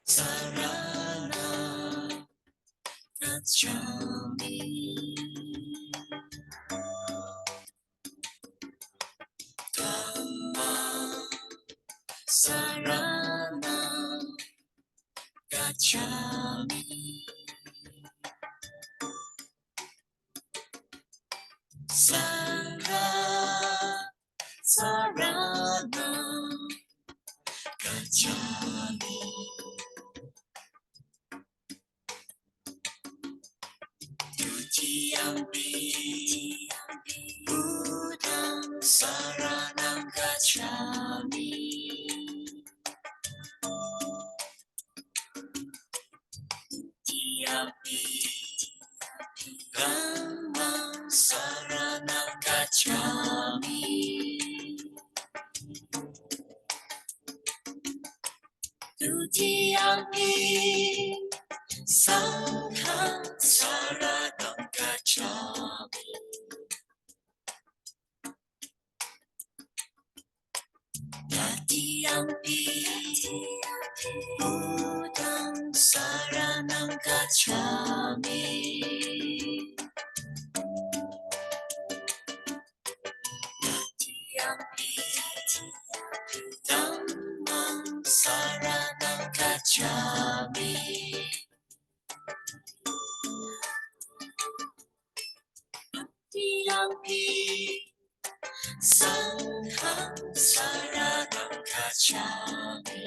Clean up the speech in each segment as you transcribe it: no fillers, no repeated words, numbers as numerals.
sarana gacchami. Dhamma sarana gacchami. Sangha sarana gacchami. Dutiyampi Buddhang saranam gacchami. Dutiyampi Dhammang saranam gacchami. Dutiyampi Sanghang saranam gacchami. Tatiyampi Buddhang saranam gacchami. Tatiyampi Dhammang saranam gacchami. Tatiyampi Sanghang saranam gacchami.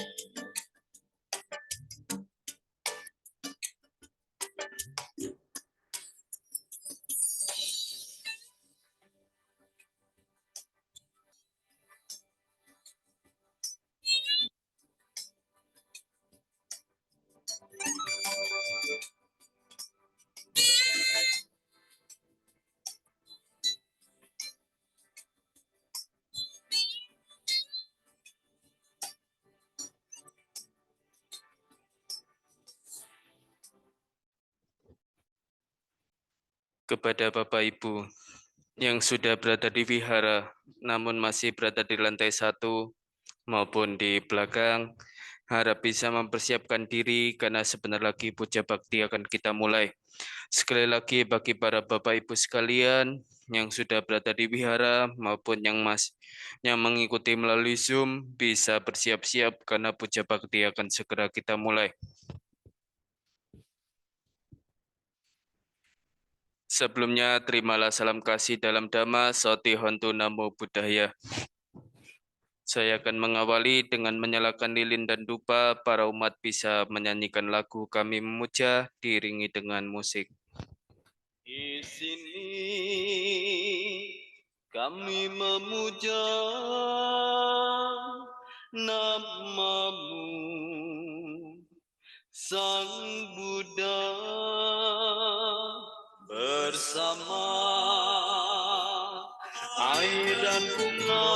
Kepada Bapak Ibu yang sudah berada di wihara namun masih berada di lantai 1 maupun di belakang, harap bisa mempersiapkan diri karena sebentar lagi puja bakti akan kita mulai. Sekali lagi bagi para Bapak Ibu sekalian yang sudah berada di wihara maupun yang mengikuti melalui Zoom bisa bersiap-siap karena puja bakti akan segera kita mulai. Sebelumnya, terimalah salam kasih dalam Dhamma, Soti Hontu Namo Buddhaya. Saya akan mengawali dengan menyalakan lilin dan dupa, para umat bisa menyanyikan lagu Kami Memuja, diiringi dengan musik. Di sini kami memuja namamu, Sang Buddha, bersama air dan bunga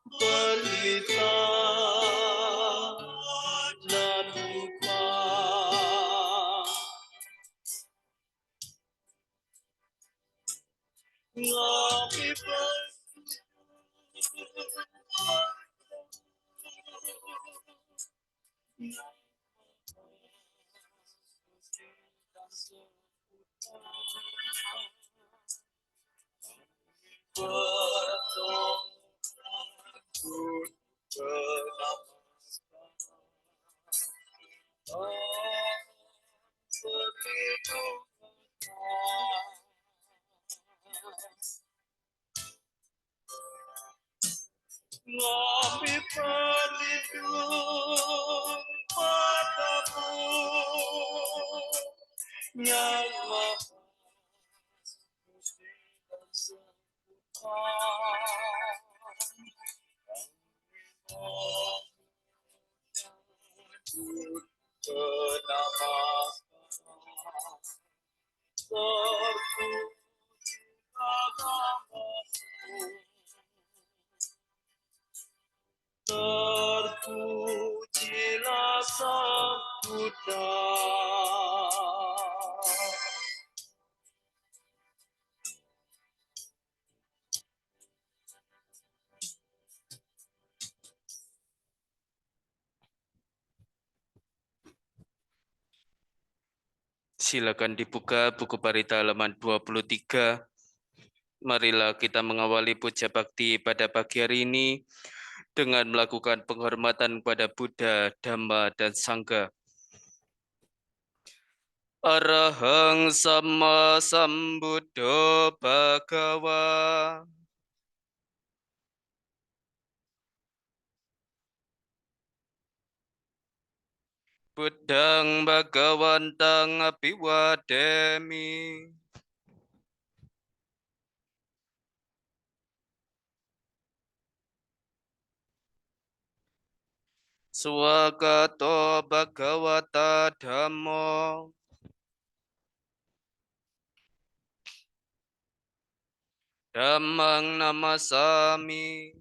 pelita dan dupa. Kami Kami berlindung padamu, Yang Maha Suci dan Sempurna. Terpujilah Sang Buddha. Silakan dibuka buku parita halaman 23. Marilah kita mengawali puja bakti pada pagi hari ini dengan melakukan penghormatan kepada Buddha, Dhamma, dan Sangha. Arahang Sama Sambuddho Bhagawa. Buddhang Bhagawantang Abhiwademi. Swagato Bhagawata Dhammo. Dhammang Namasami.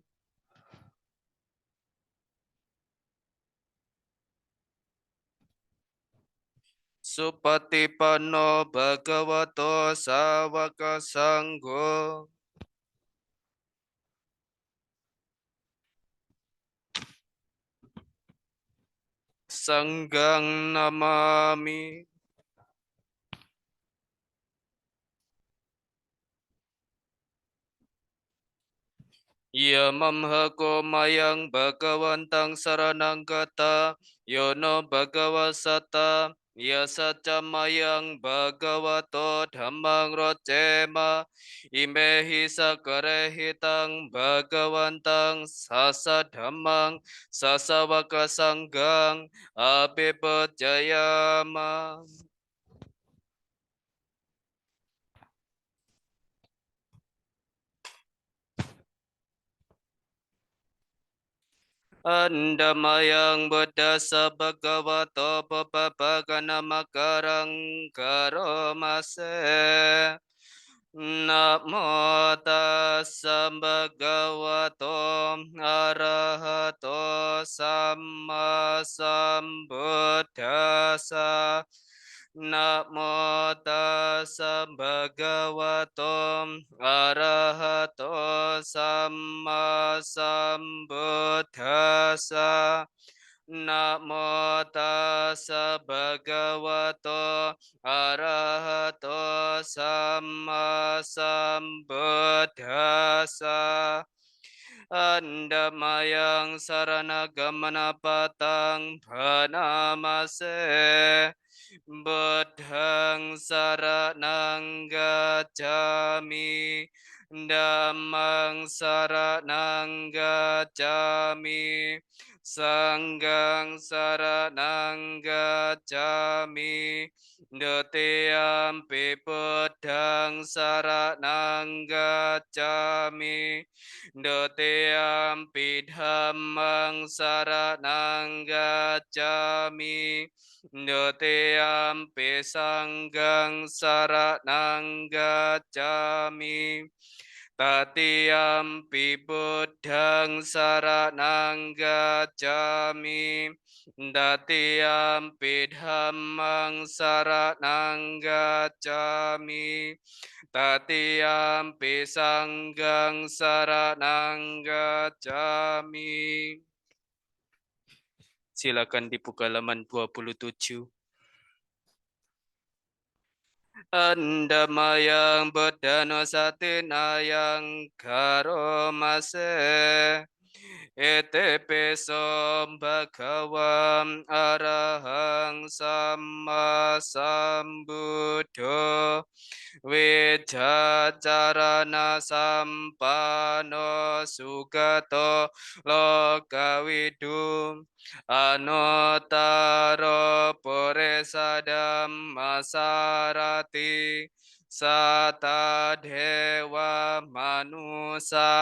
Supatipanno Bhagavato Sawaka Sangho. Sanggang Namami. Yamam hako mayang Bhagawantang saranang kata. Yono Bhagawasata. Yasaca mayang Bhagavato Dhammang rocema. Imehi sakarehitang Bhagawantang sasa Dhammang sasawaka sanggang abipajayama. Andamayang Buddhasa Bhagavato Papapagana Makarang Karomase. Namo tassa bhagavato arahato samma sambuddhassa. Namo tassa bhagavato arahato samma sambuddhassa. Namo tassa bhagavato arahato samma sambuddhassa. Andamayang saranagamana patang pranamase. Buddhang saranang gacchami. Dhammang saranang gacchami. Sanggang saranang gacchami. Dutiyampi Buddhang saranang gacchami. Dutiyampi Dhammang saranang gacchami. Dutiyampi Sanggang saranang gacchami. Tatiyampi Buddhang saranang gacchami. Tatiyampi Dhammang saranang gacchami. Tatiyampi Sanggang saranang gacchami. Silakan dibuka halaman 27. Andamayang Buddhano satinayang karomase. Etepesom bhagawam arahang samma sambuddho. Wijacarana sampano sugato lokavidum. Anotaro puresadam masarati. Sata dewa manusanang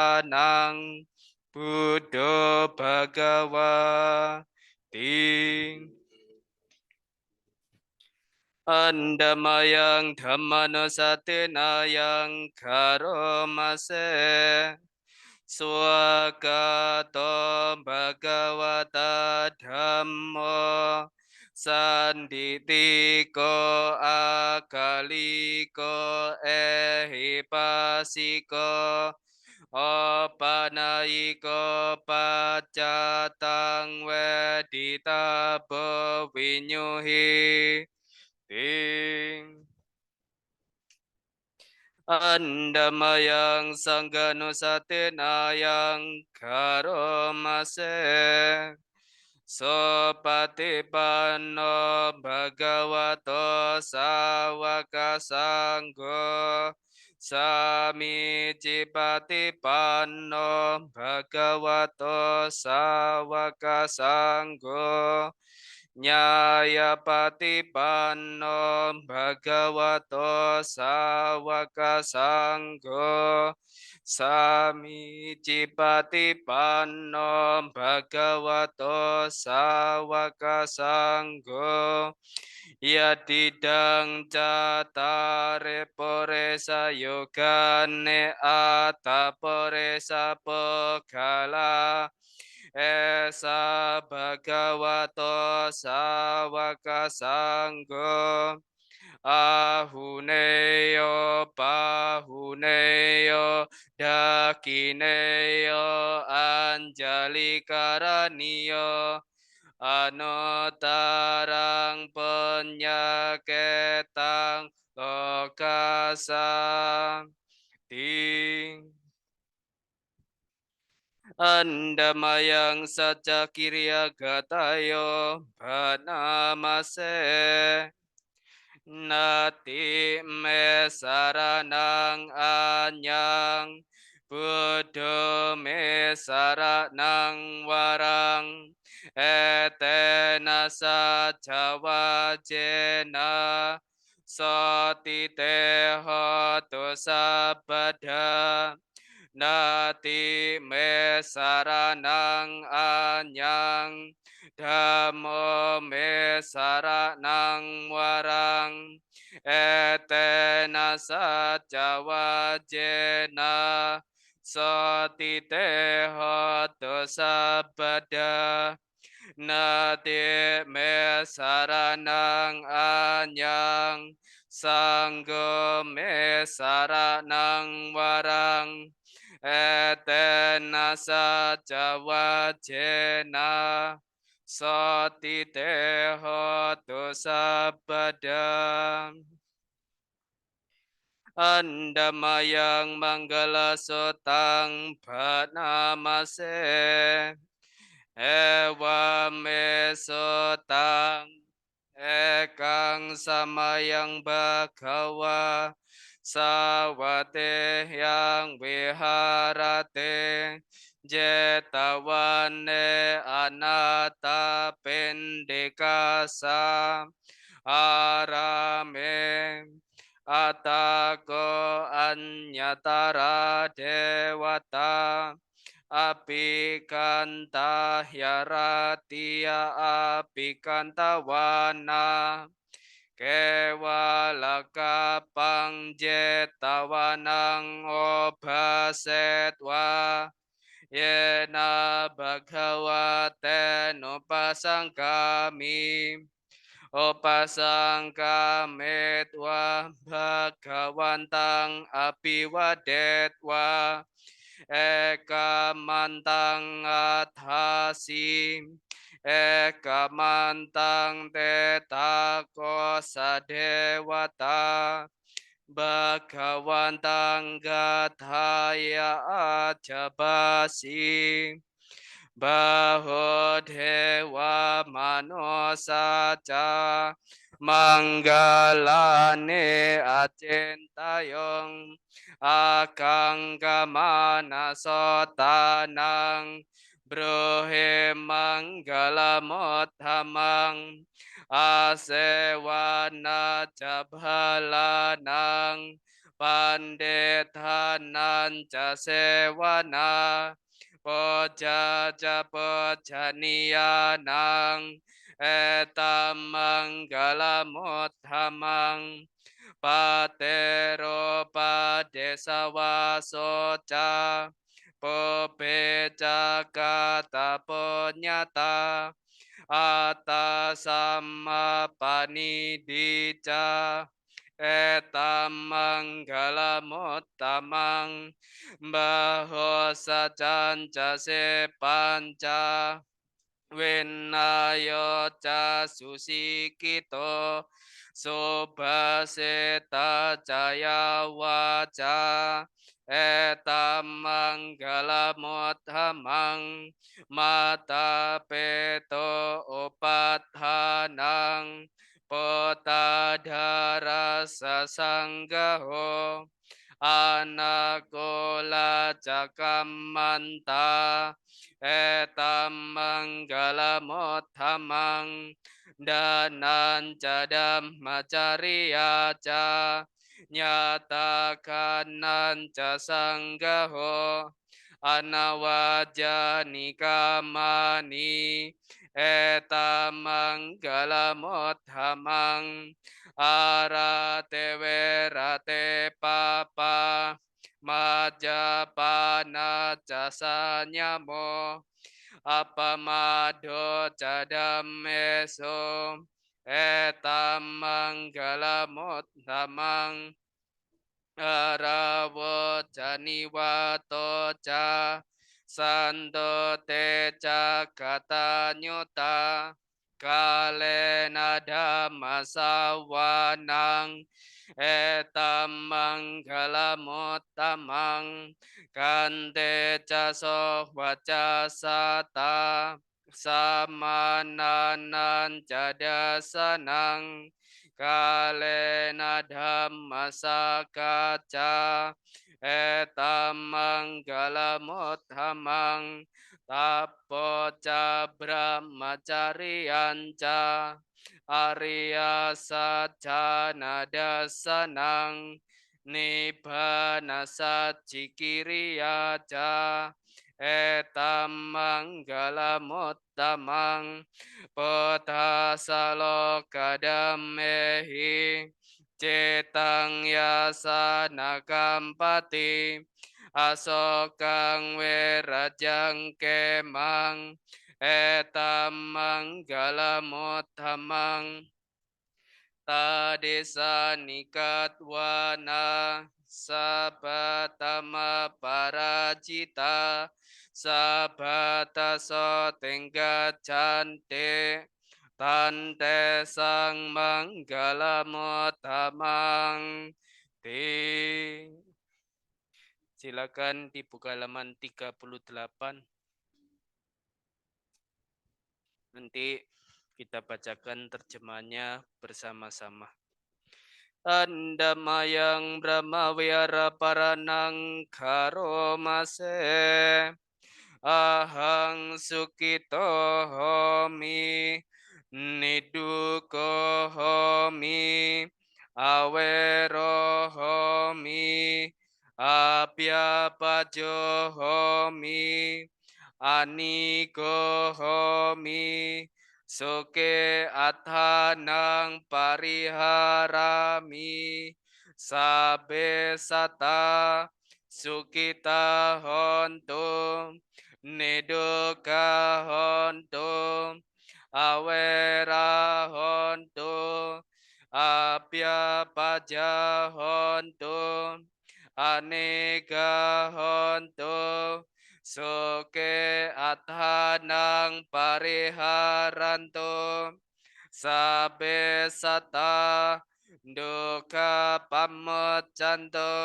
Buddha Bhagawati. Andamayang Dhammanusatinayang karomase. Swagato Bhagavata Dhammo. Sanditiko akaliko ehipasiko. Opanayiko pacatang wedita bevinyuhi. ting. Andamayang sangganusatinayang karomase. Sopatipanno bhagavato sawaka sanggo. Sami cipatipanno bhagavato sawaka sanggo. Nyaya patipanno bhagavato sawaka sanggo. Sami cipatipanno bhagavato sawaka sanggo. Yatidang catare poresa yogane ata poresa pegala. Esa bhagavato sawaka sanggo. Ahuneyo pahuneyo dakineyo anjali karaniyo anotarang penyaketang lokasa ting. Andamayang saca kirya gatayo banamase. Nati me saranang anyang. Buddha me saranang warang. Etena saca wajena. Satiteho tu sabada. Nati me saranang anyang. Dhammo me saranang warang. Etena saca wajena. Satiteho tu sabada. Nati me saranang anyang. Sanggo me saranang warang. Etena saca wajena. Satiteho tu sabada. Andamayang manggala sotang banamase. Ewa me sotang ekang samayang bhagawa. Sawate yang viharate. Jetawane anata pendekasa. Arame atako anyatara dewata. Apikanta hyaratia apikanta wana. Kewalaka pangjetawanang obasetwa. Yena bhagavate nupasangkami. Upasangkametwa bhagavantang apiwadetwa. Ekamantang athasi. Ekamantang tetako sadewata. Bhagavantang gathaya ajabasi. Bahudewa manosaca. Manggalane acintayong. Akang kamana sotanang. Brohe manggala mothamang. Asewana jabhalanang. Pandetanan casewana. Poja japa janiyanang. Etam manggala mothamang. Patero padesawasoca. Popeca kata ponyata. Ata sama panidica. Etam manggala mottamang. Baho sacanca se panca. Wenayo ca susikito subhaseta caya waca etam manggala mothamang mata peto upathanang potadhara sasanggaho anakola cakamanta etam manggala mothamang danan cadam macariya ca nyatakanan ca sanggaho anawajani kamani etam manggala mothamang arate werate papa majapana casanyamo apamado cadameso etam manggala mothamang arawo caniwato ca santo te ca katanyuta kalena dhammasawanang etam manggala mottamang kante ca sohwaca sata samananan cadasanang kalena dhammasakaca etam manggala mothamang tapo ca brahmacariyanca Arya Satchana Dasanang Nibbana Satchikiriya ca etam manggala mottamang Pothasaloka cetang yasana kampati asokang werajang kemang etam manggala mothamang tadesa nikatwana sabatama parajita sabata so tenggat cante tante sang manggala mothamang te. Silakan dibuka halaman 38. Nanti kita bacakan terjemahannya bersama-sama. Andamayang Brahma Wihara Paranang Karomase Ahang Sukito Homi Niduko Homi Awero Homi Apyapajo Homi Aniko Homi Soke athanang pariharami sabe sata sukita hontu neduka hontu awera hontu apya paja hontu aneka hontu soke athanang pariharanto sabe sata duka pamocanto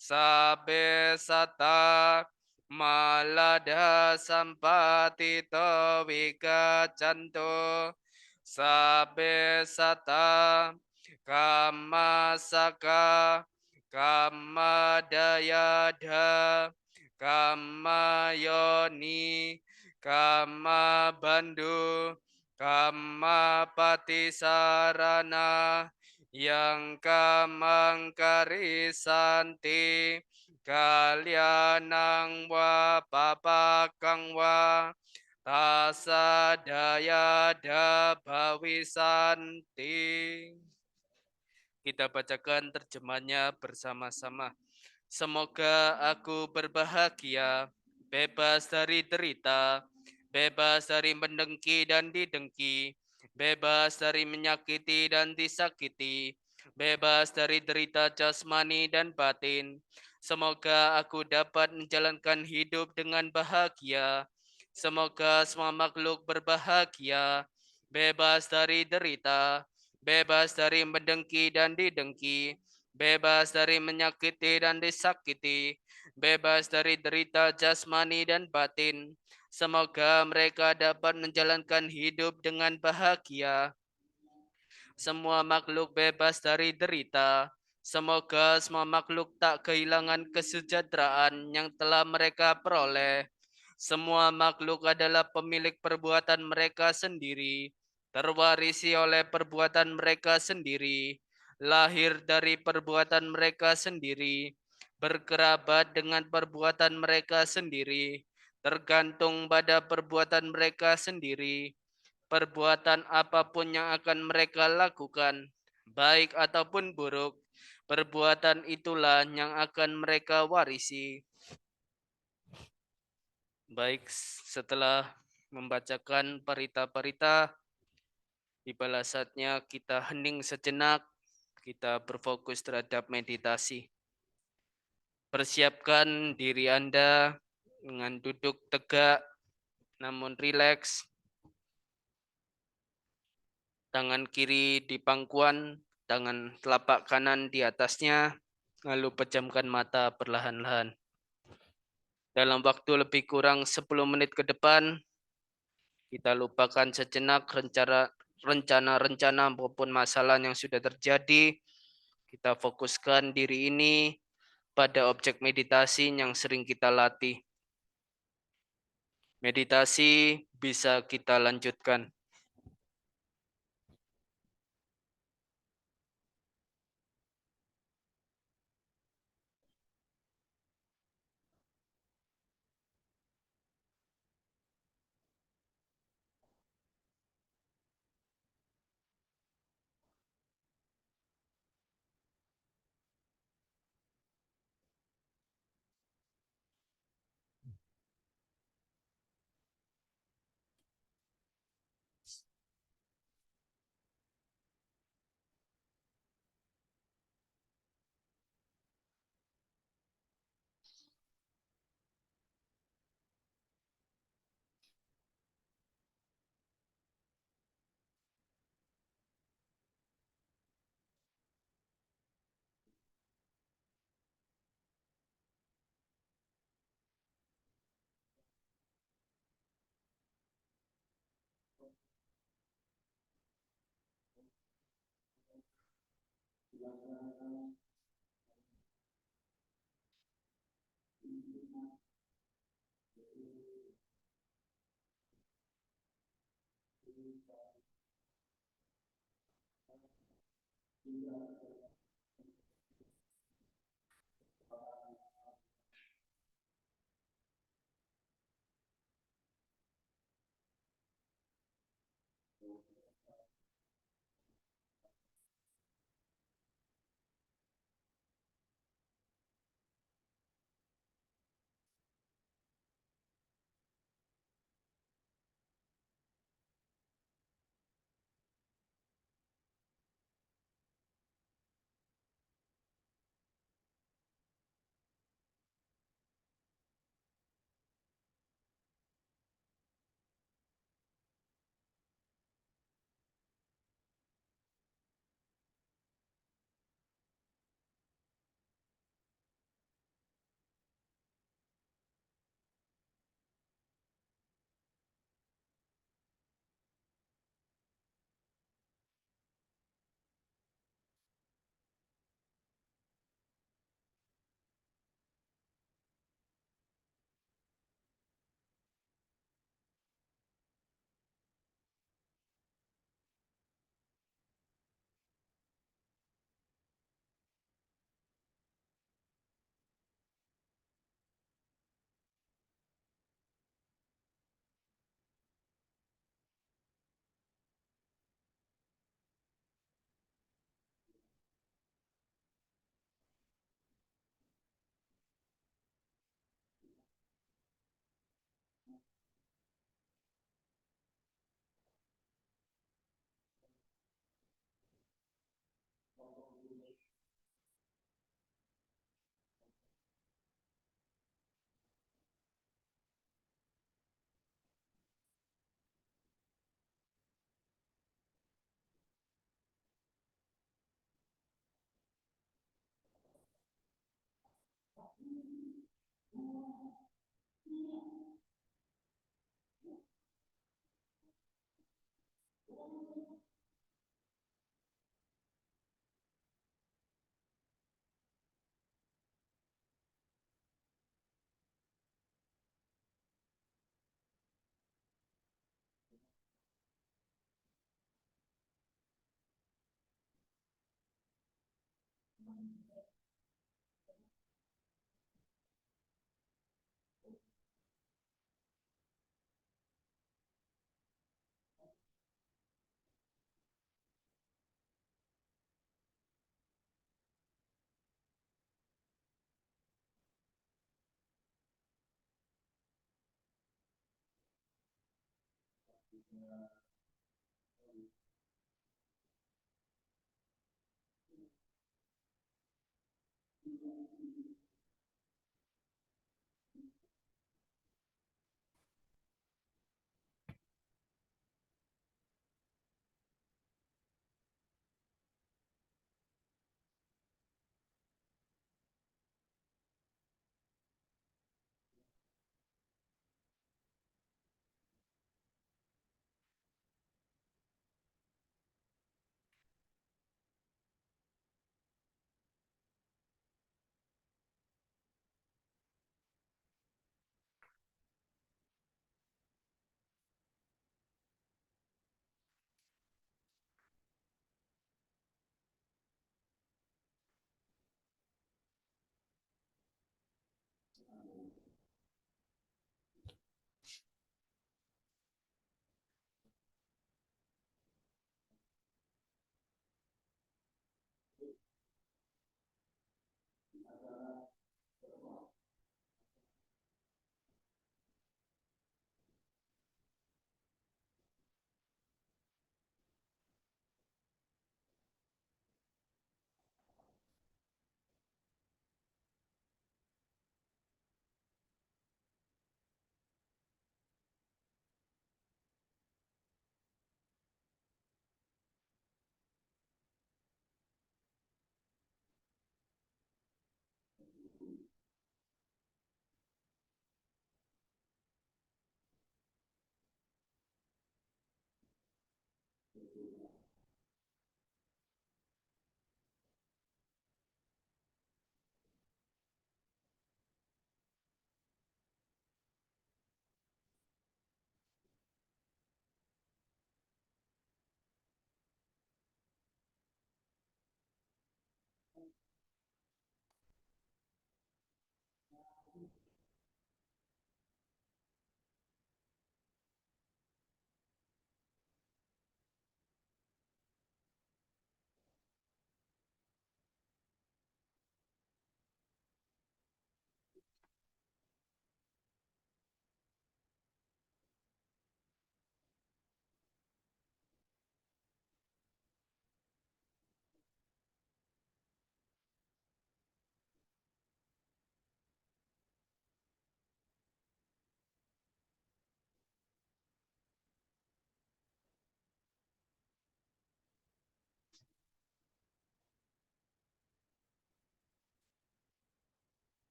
sabe sata malada sampatito wikacanto sabe sata kamasaka kamadayada kamayoni kamabandu kamapati sarana yang kamangkarisanti kalyanang wa papakang wa tasadaya bhavisanti. Kita bacakan terjemahnya bersama-sama. Semoga aku berbahagia, bebas dari derita, bebas dari mendengki dan didengki, bebas dari menyakiti dan disakiti, bebas dari derita jasmani dan batin. Semoga aku dapat menjalankan hidup dengan bahagia. Semoga semua makhluk berbahagia, bebas dari derita, bebas dari mendengki dan didengki, bebas dari menyakiti dan disakiti, bebas dari derita jasmani dan batin. Semoga mereka dapat menjalankan hidup dengan bahagia. Semua makhluk bebas dari derita. Semoga semua makhluk tak kehilangan kesejahteraan yang telah mereka peroleh. Semua makhluk adalah pemilik perbuatan mereka sendiri, terwarisi oleh perbuatan mereka sendiri, lahir dari perbuatan mereka sendiri, berkerabat dengan perbuatan mereka sendiri, tergantung pada perbuatan mereka sendiri. Perbuatan apapun yang akan mereka lakukan, baik ataupun buruk, perbuatan itulah yang akan mereka warisi. Baik, setelah membacakan parita-parita, tibalah saatnya kita hening sejenak, kita berfokus terhadap meditasi. Persiapkan diri Anda dengan duduk tegak namun rileks. Tangan kiri di pangkuan, tangan telapak kanan di atasnya, lalu pejamkan mata perlahan-lahan. Dalam waktu lebih kurang 10 menit ke depan, kita lupakan sejenak rencana-rencana maupun masalah yang sudah terjadi. Kita fokuskan diri ini pada objek meditasi yang sering kita latih. Meditasi bisa kita lanjutkan.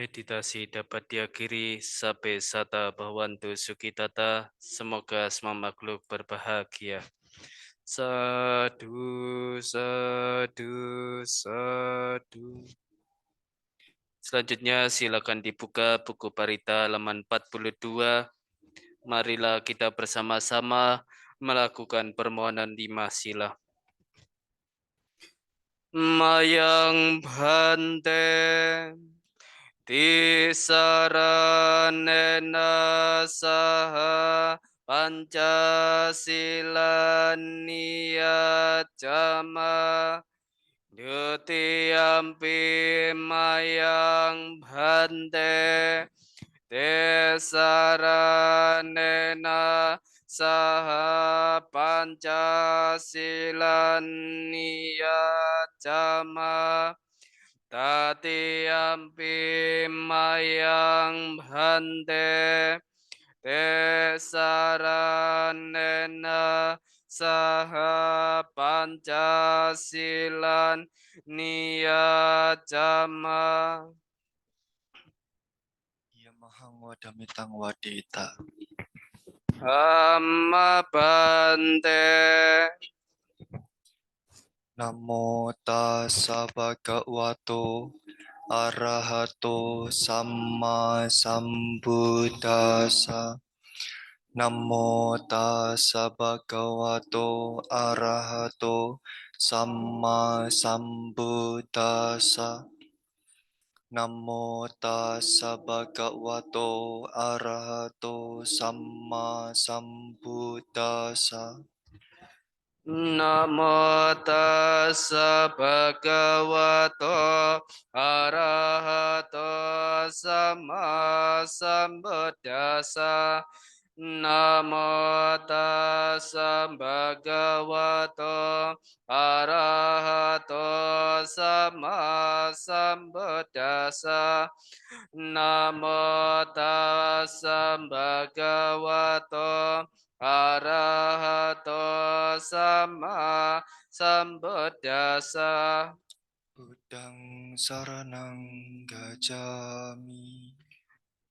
Meditasi dapat diakhiri sampai sata bhavantu sukitata. Semoga semua makhluk berbahagia. Sadu, sadu, sadu. Selanjutnya silakan dibuka buku Parita halaman 42. Marilah kita bersama-sama melakukan permohonan 5 sila. Mayang bhante tisaranena saha Pancasila niyacama Dutiyampi mayang bhante Tesaranena saha Pancasila niyacama Tatiyampi mayang bhante Tesaranena saha Pancasilan niyacama Yamahang wadamitang wadita. Amma bante Namo tassa bhagavato arahato samma sambuddhassa. Namo tassa bhagavato arahato samma sambuddhassa. Namo tassa bhagavato arahato samma sambuddhassa. Namo tassa bhagavato arahato sama sambuddhassa. Namo tassa bhagavato arahato sama sambuddhassa. Namo tassa bhagavato arahato sama sambuddhassa. Buddhang saranang gacchami.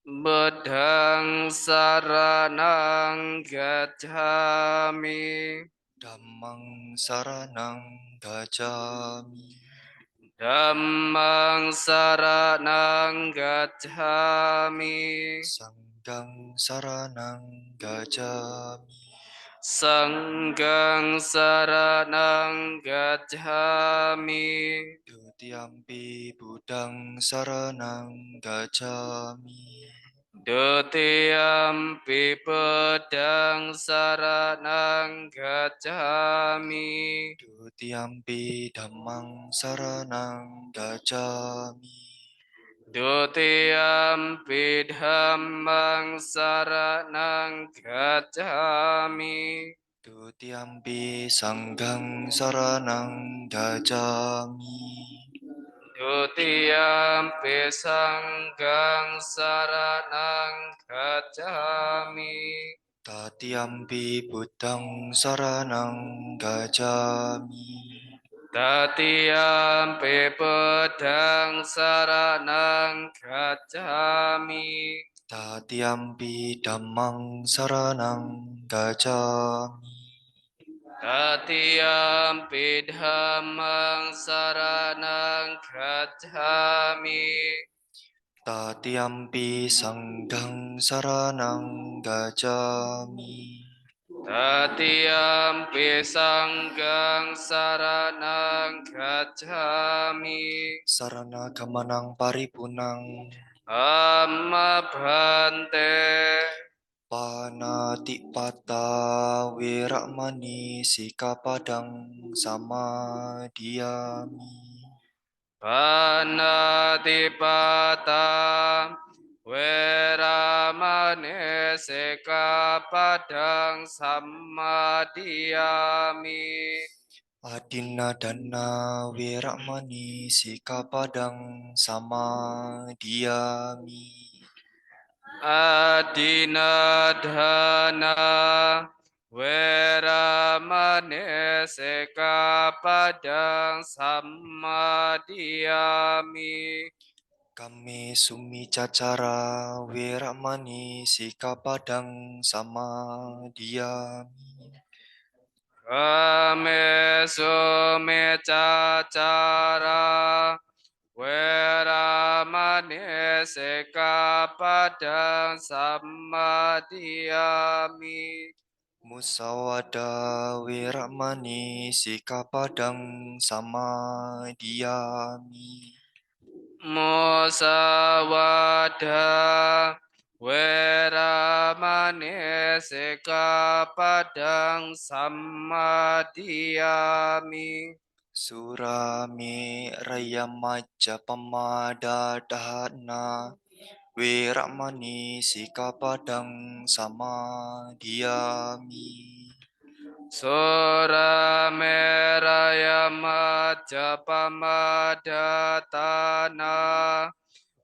Buddhang saranang gacchami. Dhammang saranang gacchami. Dhammang saranang gacchami. Sanghang saranang gacchami. Sanghang saranang gacchami. Dutiyampi buddhang saranang gacchami. Dutiyampi buddhang saranang gacchami. Dutiyampi dhammang saranang gacchami. Dutiyampi dhammang saranang gacchami. Dutiyampi sanghang saranang gacchami. Dutiyampi sanghang saranang gacchami. Tatiyampi buddhang saranang gacchami. Tatiyampi buddhang saranang gacchami. Tatiyampi dhammang saranang gacchami. Tatiyampi dhammang saranang gacchami. Tatiyampi sanghang saranang gacchami. Tatiyampi sanggang saranang gacchami. Sarana gamanang paripunang. Amma bhante. Panatipata Wirakmani Sikapadang Samadhiyami. Panatipata Weramane Sekapadang Samadhiyami. Adinadana Wirakmani Sikapadang Samadhiyami. Adinadana Weramane Sekapadang Samadhiyami. Kami sumicacara Wirakmani Sikapadang Samadhiyami. Kame sumicacara Weramane Sekapadang Samadhiyami. Musawada Wirakmani Sikapadang Samadhiyami. Musawada Weramane Sekapadang Samadhiyami. Surami Raya Majapamada Dahana Wirakmani Sikapadang Samadhiyami. Sura meraya majapamadhatana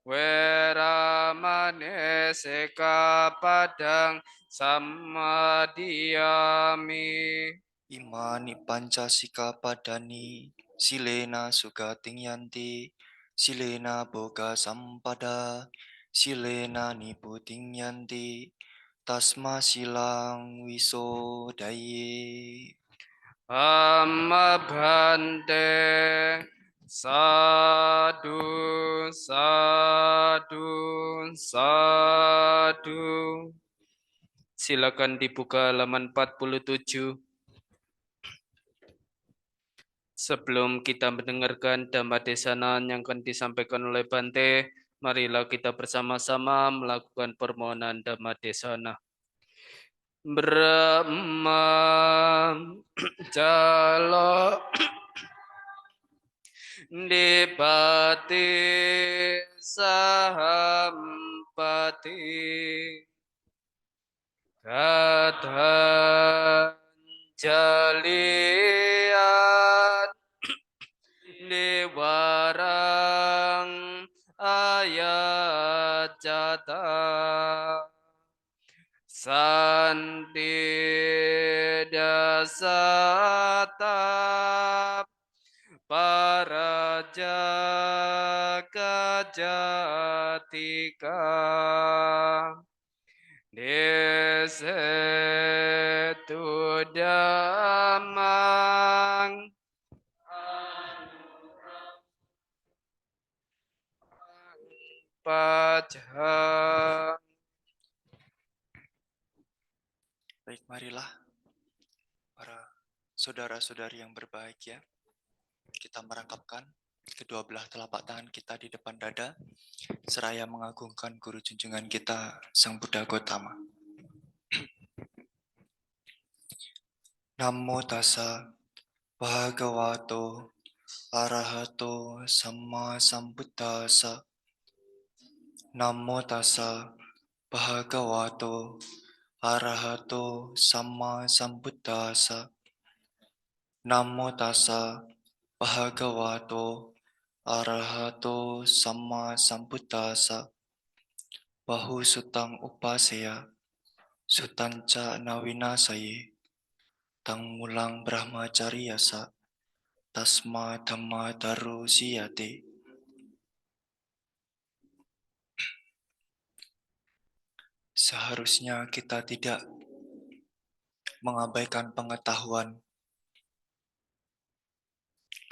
Weramane Sekapadang Samadhiyami. Imani Pancasika Padani Silena Sugating Yanti Silena Boga Sampada Silena Niputing Yanti Tasma Silang Wisodaye. Amma bhante sadu sadu sadu. Silakan dibuka halaman 47. Sebelum kita mendengarkan Dhamma Desana yang akan disampaikan oleh Bante, marilah kita bersama-sama melakukan permohonan Dhamma Desana. Brahma Jalo Dipati Sahampati Kathanjalian Dewarang Ayacata Santi Dasata Paraja Kajatika Desetu Damang Pajang. Baik, marilah para saudara-saudari yang berbahagia, kita merangkapkan kedua belah telapak tangan kita di depan dada, seraya mengagungkan guru junjungan kita, Sang Buddha Gautama. Namo tassa bhagavato arahato sama sambuddhassa. Namo tassa bhagavato arahato sama sambuddhassa. Namo tassa bhagavato arahato sama sambuddhassa. Bahu sutang upasaya sutanca nawinasaye. Tang mulang brahmacaryasa tasma dhamma daru siyate. Seharusnya kita tidak mengabaikan pengetahuan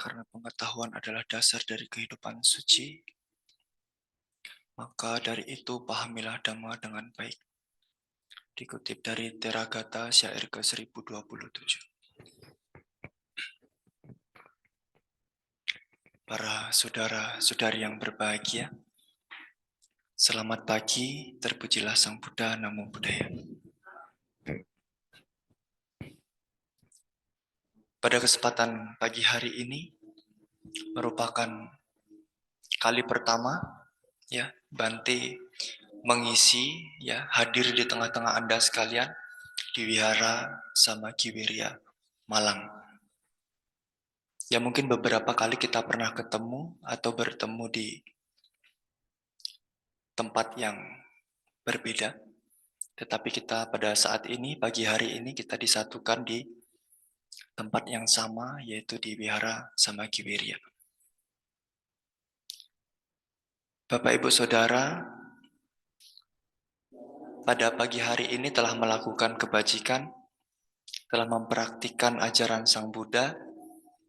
Karena pengetahuan adalah dasar dari kehidupan suci, maka dari itu pahamilah Dhamma dengan baik. Dikutip dari Theragata syair ke-1027. Para saudara-saudari yang berbahagia, selamat pagi, terpujilah Sang Buddha, Namo Buddhaya. Pada kesempatan pagi hari ini merupakan kali pertama ya Bante mengisi ya hadir di tengah-tengah Anda sekalian di Wihara Samakiwirya Malang. Ya mungkin beberapa kali kita pernah ketemu atau bertemu di tempat yang berbeda. Tetapi kita pada saat ini, pagi hari ini kita disatukan di tempat yang sama, yaitu di Wihara Samakiwirya. Bapak Ibu Saudara, pada pagi hari ini telah melakukan kebajikan, telah mempraktikkan ajaran Sang Buddha,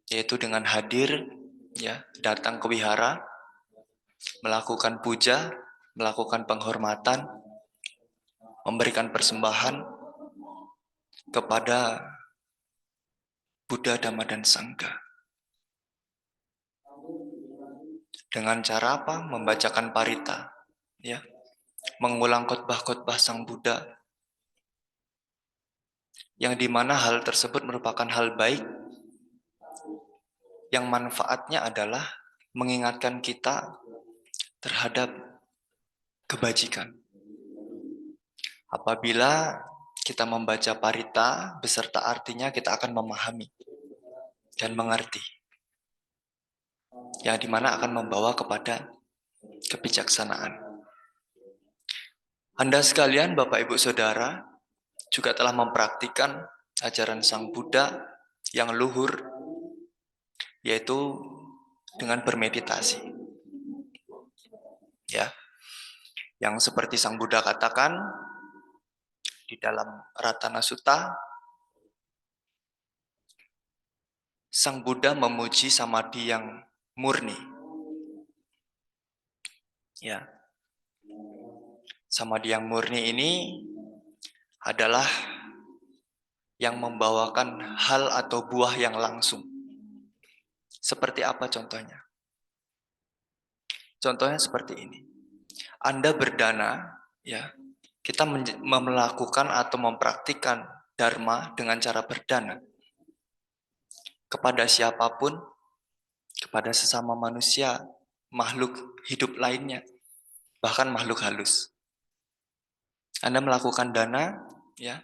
yaitu dengan hadir, ya, datang ke wihara, melakukan puja, melakukan penghormatan, memberikan persembahan kepada Buddha, Dhamma, dan Sangha. Dengan cara apa? Membacakan parita, ya, mengulang khotbah-khotbah Sang Buddha, yang dimana hal tersebut merupakan hal baik, yang manfaatnya adalah mengingatkan kita terhadap kebajikan. Apabila kita membaca parita beserta artinya, kita akan memahami dan mengerti, yang dimana akan membawa kepada kebijaksanaan. Anda sekalian, Bapak Ibu Saudara, juga telah mempraktikkan ajaran Sang Buddha yang luhur, yaitu dengan bermeditasi. Ya, yang seperti Sang Buddha katakan di dalam Ratana Sutta, Sang Buddha memuji samadhi yang murni. Ya, samadhi yang murni ini adalah yang membawakan hal atau buah yang langsung. Seperti apa contohnya? Contohnya seperti ini. Anda berdana, ya, kita melakukan atau mempraktikkan dharma dengan cara berdana kepada siapapun, kepada sesama manusia, makhluk hidup lainnya, bahkan makhluk halus. Anda melakukan dana, ya,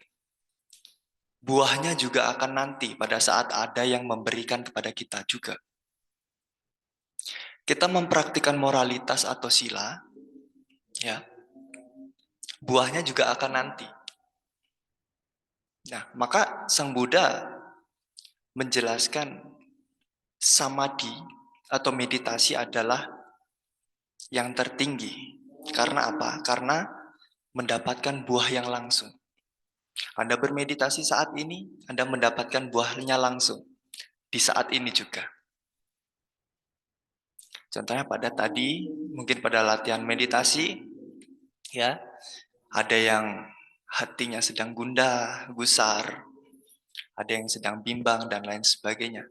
buahnya juga akan nanti pada saat ada yang memberikan kepada kita juga. Kita mempraktikkan moralitas atau sila, ya, buahnya juga akan nanti. Nah, maka Sang Buddha menjelaskan samadhi atau meditasi adalah yang tertinggi. Karena apa? Karena mendapatkan buah yang langsung. Anda bermeditasi saat ini, Anda mendapatkan buahnya langsung. Di saat ini juga. Contohnya pada tadi, mungkin pada latihan meditasi, ya, ada yang hatinya sedang gundah, gusar, ada yang sedang bimbang, dan lain sebagainya.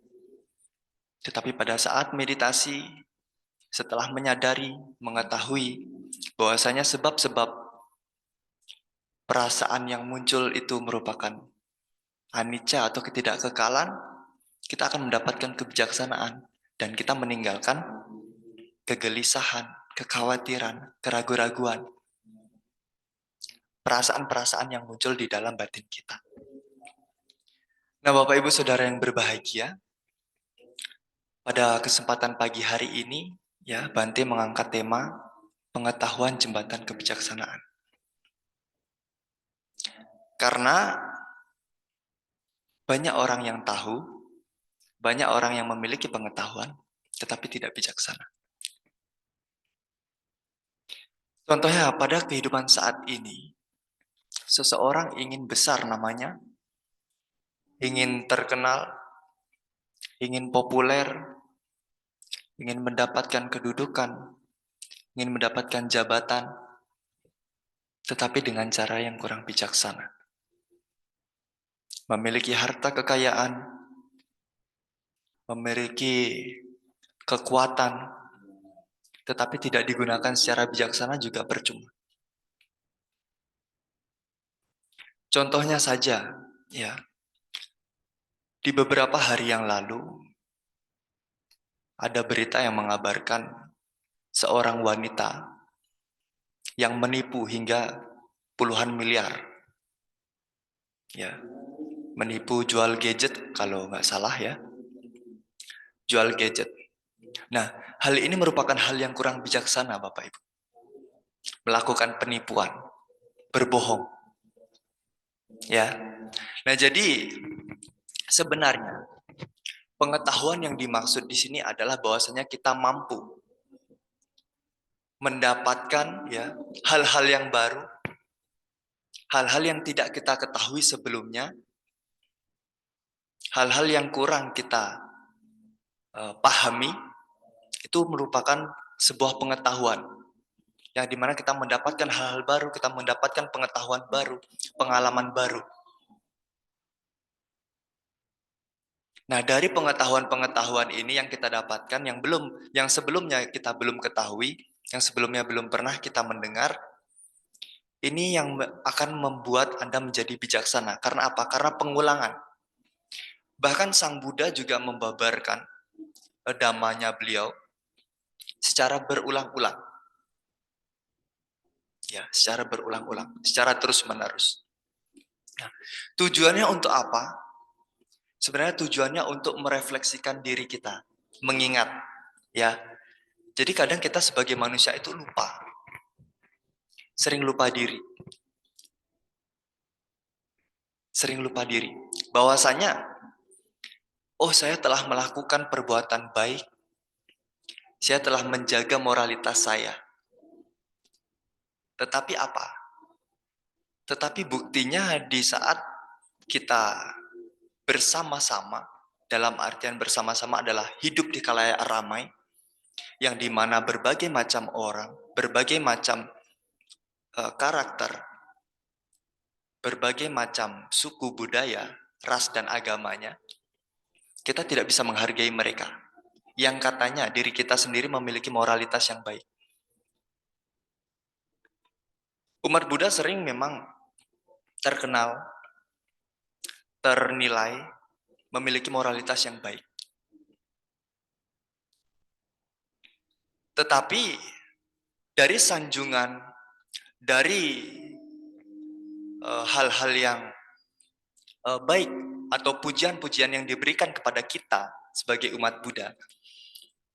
Tetapi pada saat meditasi, setelah menyadari, mengetahui bahwasanya sebab-sebab perasaan yang muncul itu merupakan anicca atau ketidakkekalan, kita akan mendapatkan kebijaksanaan dan kita meninggalkan kegelisahan, kekhawatiran, keraguan-raguan, perasaan-perasaan yang muncul di dalam batin kita. Nah, Bapak Ibu Saudara yang berbahagia, pada kesempatan pagi hari ini, ya, Bante mengangkat tema pengetahuan jembatan kebijaksanaan. Karena banyak orang yang tahu, banyak orang yang memiliki pengetahuan, tetapi tidak bijaksana. Contohnya pada kehidupan saat ini, seseorang ingin besar namanya, ingin terkenal, ingin populer, ingin mendapatkan kedudukan, ingin mendapatkan jabatan, tetapi dengan cara yang kurang bijaksana. Memiliki harta kekayaan, memiliki kekuatan, tetapi tidak digunakan secara bijaksana juga percuma. Contohnya saja, ya, di beberapa hari yang lalu, ada berita yang mengabarkan seorang wanita yang menipu hingga puluhan miliar. Ya, menipu jual gadget kalau nggak salah ya. Jual gadget. Nah, hal ini merupakan hal yang kurang bijaksana Bapak Ibu. Melakukan penipuan, berbohong. Ya. Nah, jadi sebenarnya pengetahuan yang dimaksud di sini adalah bahwasanya kita mampu mendapatkan ya hal-hal yang baru, hal-hal yang tidak kita ketahui sebelumnya, hal-hal yang kurang kita pahami, itu merupakan sebuah pengetahuan yang dimana kita mendapatkan hal-hal baru, kita mendapatkan pengetahuan baru, pengalaman baru. Nah, dari pengetahuan-pengetahuan ini yang kita dapatkan, yang sebelumnya kita belum ketahui, yang sebelumnya belum pernah kita mendengar, ini yang akan membuat Anda menjadi bijaksana. Karena apa? Karena pengulangan. Bahkan Sang Buddha juga membabarkan dhammanya beliau secara berulang-ulang. Ya, secara berulang-ulang, secara terus-menerus. Nah, tujuannya untuk apa? Sebenarnya tujuannya untuk merefleksikan diri kita, mengingat, ya. Jadi kadang kita sebagai manusia itu lupa, sering lupa diri, bahwasanya, oh saya telah melakukan perbuatan baik, saya telah menjaga moralitas saya. Tetapi apa? Tetapi buktinya di saat kita bersama-sama, dalam artian bersama-sama adalah hidup di khalayak ramai, yang dimana berbagai macam orang, berbagai macam karakter, berbagai macam suku budaya, ras dan agamanya, kita tidak bisa menghargai mereka. Yang katanya diri kita sendiri memiliki moralitas yang baik. Umat Buddha sering memang terkenal, ternilai, memiliki moralitas yang baik. Tetapi dari sanjungan, dari hal-hal yang baik atau pujian-pujian yang diberikan kepada kita sebagai umat Buddha,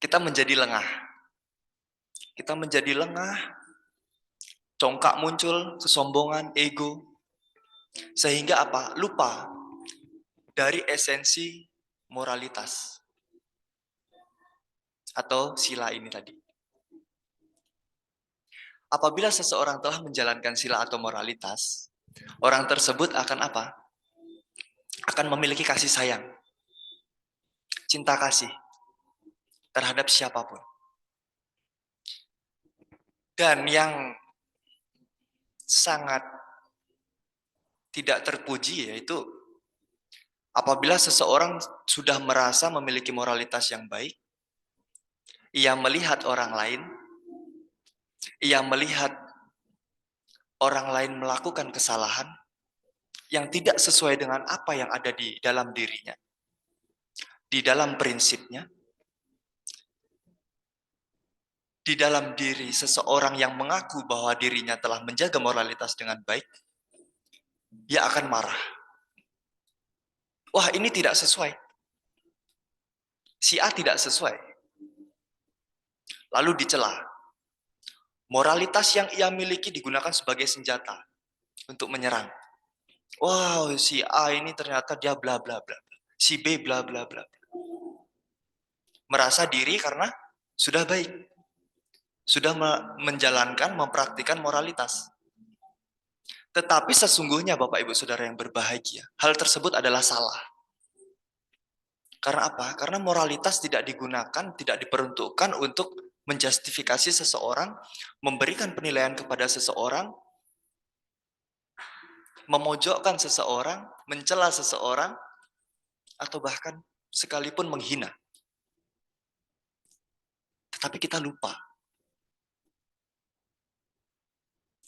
kita menjadi lengah. Kita menjadi lengah, congkak muncul, kesombongan, ego, sehingga apa? Lupa dari esensi moralitas atau sila ini tadi. Apabila seseorang telah menjalankan sila atau moralitas, orang tersebut akan apa? Akan memiliki kasih sayang, cinta kasih terhadap siapapun. Dan yang sangat tidak terpuji yaitu apabila seseorang sudah merasa memiliki moralitas yang baik, ia melihat orang lain, ia melihat orang lain melakukan kesalahan yang tidak sesuai dengan apa yang ada di dalam dirinya, di dalam prinsipnya, di dalam diri seseorang yang mengaku bahwa dirinya telah menjaga moralitas dengan baik, ia akan marah. Wah, ini tidak sesuai. Si A tidak sesuai. Lalu dicela. Moralitas yang ia miliki digunakan sebagai senjata untuk menyerang. Wow, si A ini ternyata dia bla bla bla. Si B bla bla bla. Merasa diri karena sudah baik. Sudah menjalankan, mempraktikkan moralitas. Tetapi sesungguhnya Bapak Ibu Saudara yang berbahagia, hal tersebut adalah salah. Karena apa? Karena moralitas tidak digunakan, tidak diperuntukkan untuk menjustifikasi seseorang, memberikan penilaian kepada seseorang, memojokkan seseorang, mencela seseorang, atau bahkan sekalipun menghina. Tetapi kita lupa.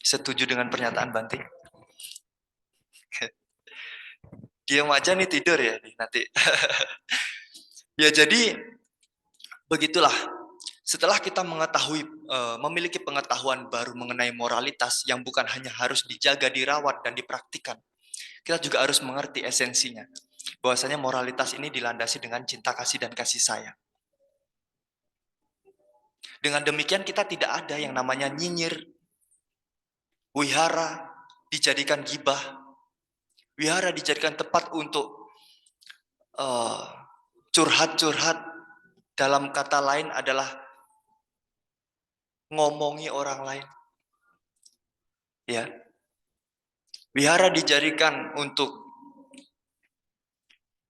Setuju dengan pernyataan Banting? Diam aja nih, tidur ya nanti. Ya jadi begitulah. Setelah kita mengetahui, memiliki pengetahuan baru mengenai moralitas yang bukan hanya harus dijaga, dirawat, dan dipraktikkan, kita juga harus mengerti esensinya. Bahwasanya moralitas ini dilandasi dengan cinta kasih dan kasih sayang. Dengan demikian kita tidak ada yang namanya nyinyir, wihara dijadikan gibah, wihara dijadikan tempat untuk curhat-curhat, dalam kata lain adalah ngomongi orang lain. Ya. Wihara dijadikan untuk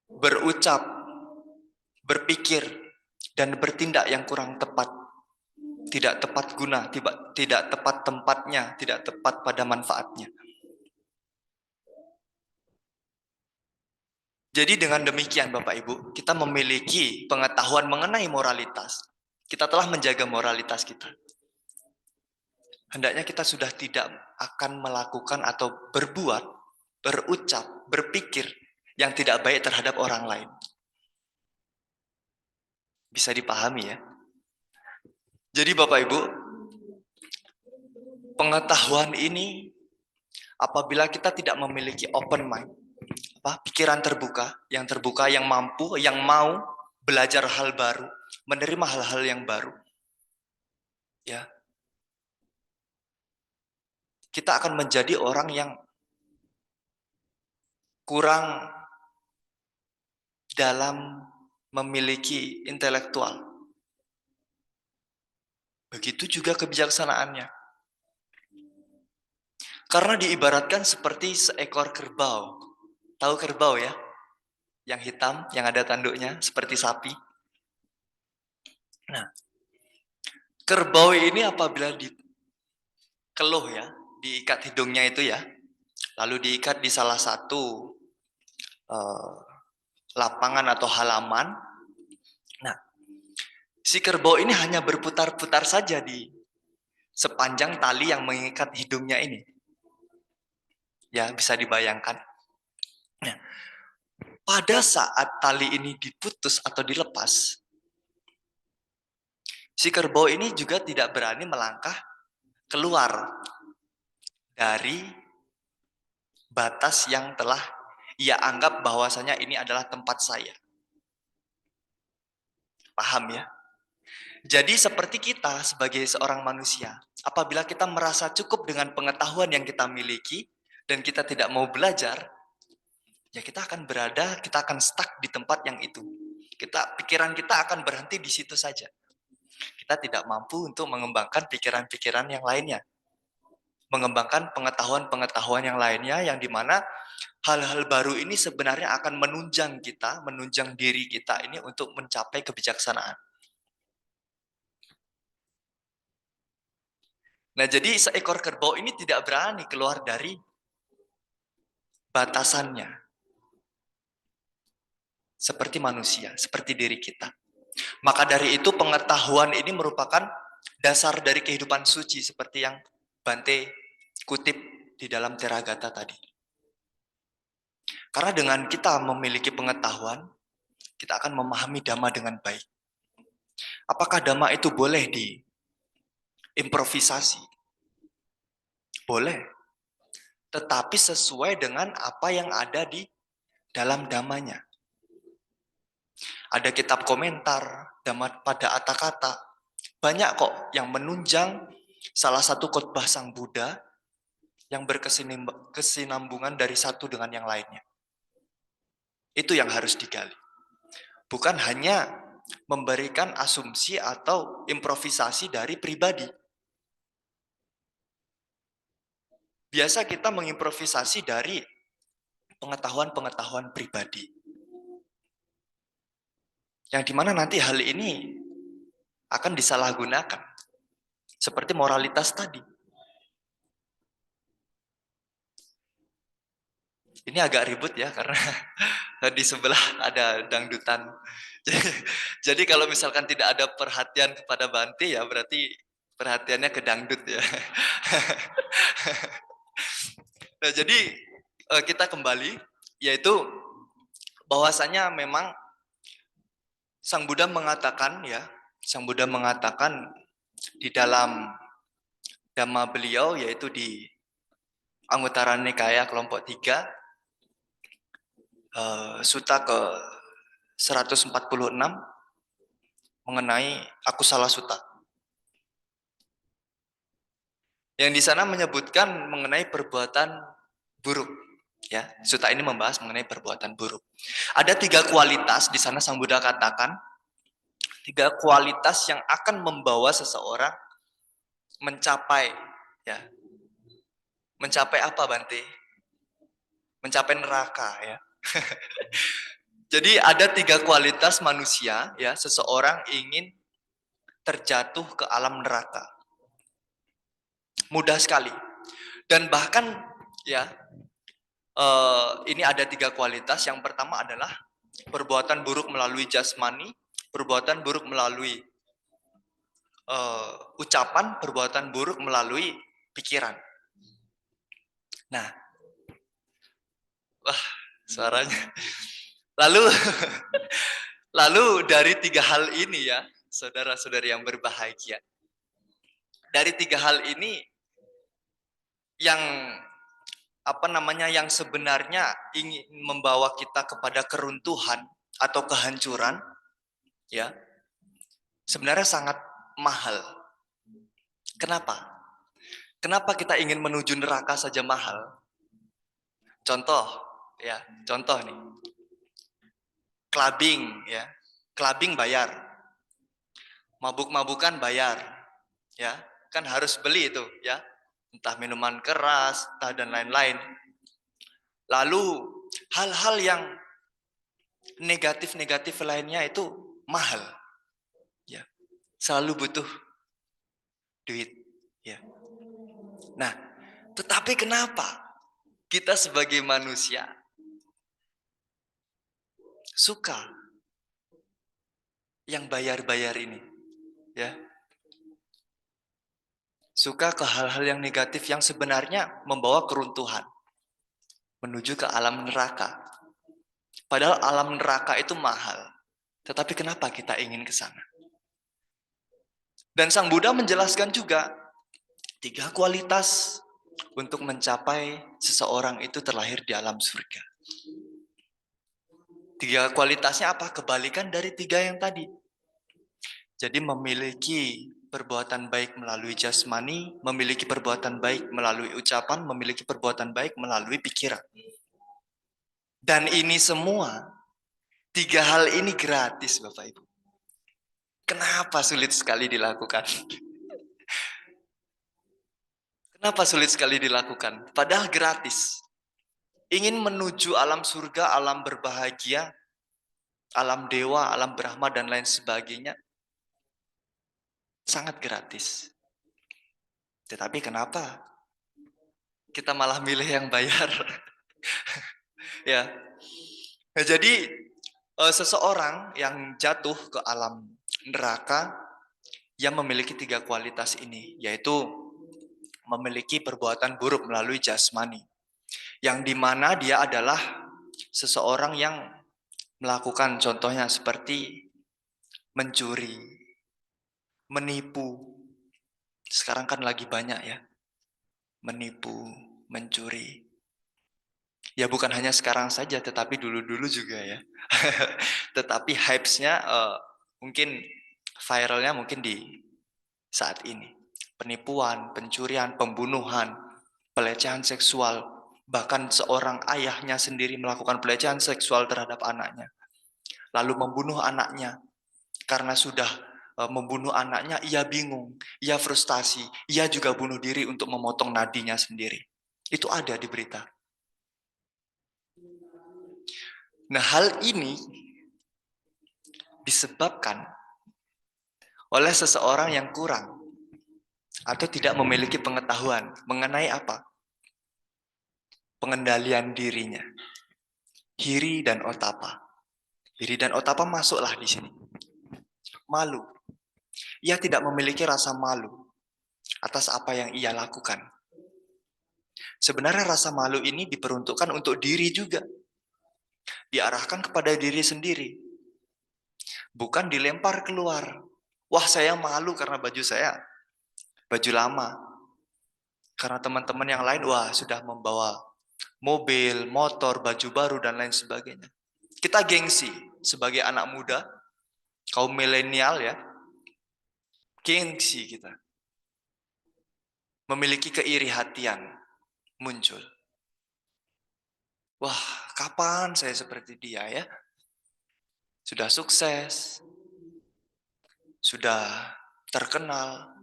berucap, berpikir, dan bertindak yang kurang tepat. Tidak tepat guna, tidak tepat tempatnya, tidak tepat pada manfaatnya. Jadi dengan demikian Bapak Ibu, kita memiliki pengetahuan mengenai moralitas. Kita telah menjaga moralitas kita. Hendaknya kita sudah tidak akan melakukan atau berbuat, berucap, berpikir yang tidak baik terhadap orang lain. Bisa dipahami ya? Jadi Bapak Ibu, pengetahuan ini apabila kita tidak memiliki open mind, pikiran terbuka, yang mampu, yang mau belajar hal baru, menerima hal-hal yang baru, ya, kita akan menjadi orang yang kurang dalam memiliki intelektual. Begitu juga kebijaksanaannya. Karena diibaratkan seperti seekor kerbau. Tahu kerbau ya? Yang hitam, yang ada tanduknya, seperti sapi. Nah, kerbau ini apabila dikeluh ya, diikat hidungnya itu ya, lalu diikat di salah satu lapangan atau halaman. Nah, si kerbau ini hanya berputar-putar saja di sepanjang tali yang mengikat hidungnya ini. Ya, bisa dibayangkan. Nah, pada saat tali ini diputus atau dilepas, si kerbau ini juga tidak berani melangkah keluar dari batas yang telah ia anggap bahwasanya ini adalah tempat saya. Paham ya? Jadi seperti kita sebagai seorang manusia, apabila kita merasa cukup dengan pengetahuan yang kita miliki dan kita tidak mau belajar, ya kita akan stuck di tempat yang itu. Pikiran kita akan berhenti di situ saja. Kita tidak mampu untuk mengembangkan pikiran-pikiran yang lainnya. Mengembangkan pengetahuan-pengetahuan yang lainnya, yang dimana hal-hal baru ini sebenarnya akan menunjang kita, menunjang diri kita ini untuk mencapai kebijaksanaan. Nah, jadi seekor kerbau ini tidak berani keluar dari batasannya. Seperti manusia, seperti diri kita. Maka dari itu pengetahuan ini merupakan dasar dari kehidupan suci, seperti yang Bante kutip di dalam Teragata tadi. Karena dengan kita memiliki pengetahuan, kita akan memahami Dhamma dengan baik. Apakah Dhamma itu boleh diimprovisasi? Boleh. Tetapi sesuai dengan apa yang ada di dalam Dhammanya. Ada kitab komentar, Dhamma pada Atthakatha. Banyak kok yang menunjang salah satu khotbah Sang Buddha yang berkesinambungan dari satu dengan yang lainnya. Itu yang harus digali. Bukan hanya memberikan asumsi atau improvisasi dari pribadi. Biasa kita mengimprovisasi dari pengetahuan-pengetahuan pribadi. Yang dimana nanti hal ini akan disalahgunakan. Seperti moralitas tadi. Ini agak ribut ya, karena di sebelah ada dangdutan. Jadi kalau misalkan tidak ada perhatian kepada Bante ya berarti perhatiannya ke dangdut ya. Nah, jadi kita kembali, yaitu bahwasanya memang Sang Buddha mengatakan ya, Sang Buddha mengatakan di dalam Dhamma beliau, yaitu di Anguttara Nikaya kelompok 3, Sutta ke 146 mengenai Akusala Sutta. Yang di sana menyebutkan mengenai perbuatan buruk. Ya, sutta ini membahas mengenai perbuatan buruk. Ada 3 kualitas di sana Sang Buddha katakan, 3 kualitas yang akan membawa seseorang mencapai, ya, mencapai apa Bante? Mencapai neraka ya. Jadi ada 3 kualitas manusia ya, seseorang ingin terjatuh ke alam neraka. Mudah sekali. Dan bahkan ya, ini ada 3 kualitas. Yang pertama adalah perbuatan buruk melalui jasmani, perbuatan buruk melalui ucapan, perbuatan buruk melalui pikiran. Nah, wah suaranya. Lalu dari 3 hal ini ya, saudara-saudari yang berbahagia. Dari 3 hal ini yang yang sebenarnya ingin membawa kita kepada keruntuhan atau kehancuran ya, sebenarnya sangat mahal. Kenapa? Kenapa kita ingin menuju neraka saja mahal? Contoh nih. Clubbing ya. Clubbing bayar. Mabuk-mabukan bayar. Ya, kan harus beli itu ya. Entah minuman keras, entah dan lain-lain. Lalu hal-hal yang negatif-negatif lainnya itu mahal. Ya. Selalu butuh duit, ya. Nah, tetapi kenapa kita sebagai manusia suka yang bayar-bayar ini, ya? Suka ke hal-hal yang negatif yang sebenarnya membawa keruntuhan menuju ke alam neraka. Padahal alam neraka itu mahal. Tetapi kenapa kita ingin ke sana? Dan Sang Buddha menjelaskan juga 3 kualitas untuk mencapai seseorang itu terlahir di alam surga. 3 kualitasnya apa? Kebalikan dari 3 yang tadi. Jadi memiliki perbuatan baik melalui jasmani, memiliki perbuatan baik melalui ucapan, memiliki perbuatan baik melalui pikiran. Dan ini semua, 3 hal ini gratis Bapak Ibu. Kenapa sulit sekali dilakukan? Kenapa sulit sekali dilakukan? Padahal gratis. Ingin menuju alam surga, alam berbahagia, alam dewa, alam Brahma, dan lain sebagainya, sangat gratis. Tetapi kenapa kita malah milih yang bayar? Ya. Nah, jadi seseorang yang jatuh ke alam neraka yang memiliki 3 kualitas ini, yaitu memiliki perbuatan buruk melalui jasmani, yang dimana dia adalah seseorang yang melakukan contohnya seperti mencuri, menipu. Sekarang kan lagi banyak ya, menipu, mencuri. Ya bukan hanya sekarang saja, tetapi dulu-dulu juga ya. Tetapi hypes-nya mungkin viralnya mungkin di saat ini. Penipuan, pencurian, pembunuhan, pelecehan seksual. Bahkan seorang ayahnya sendiri melakukan pelecehan seksual terhadap anaknya. Lalu membunuh anaknya. Karena sudah membunuh anaknya, ia bingung, ia frustasi, ia juga bunuh diri untuk memotong nadinya sendiri. Itu ada di berita. Nah, hal ini disebabkan oleh seseorang yang kurang atau tidak memiliki pengetahuan mengenai apa? Pengendalian dirinya. Hiri dan otapa. Hiri dan otapa masuklah di sini. Malu. Ia tidak memiliki rasa malu atas apa yang ia lakukan. Sebenarnya rasa malu ini diperuntukkan untuk diri juga. Diarahkan kepada diri sendiri. Bukan dilempar keluar. Wah, saya malu karena baju saya baju lama. Karena teman-teman yang lain, wah, sudah membawa mobil, motor, baju baru, dan lain sebagainya. Kita gengsi sebagai anak muda, kaum milenial ya, gengsi kita. Memiliki keiri hatian muncul. Wah, kapan saya seperti dia ya? Sudah sukses, sudah terkenal.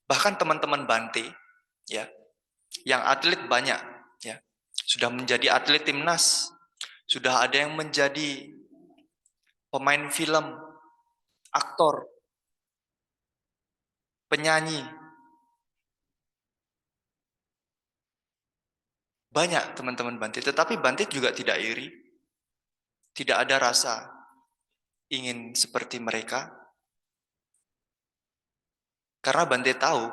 Bahkan teman-teman Bante ya, yang atlet banyak ya, sudah menjadi atlet timnas, sudah ada yang menjadi pemain film, aktor, penyanyi. Banyak teman-teman Bante, tetapi Bante juga tidak iri. Tidak ada rasa ingin seperti mereka. Karena Bante tahu,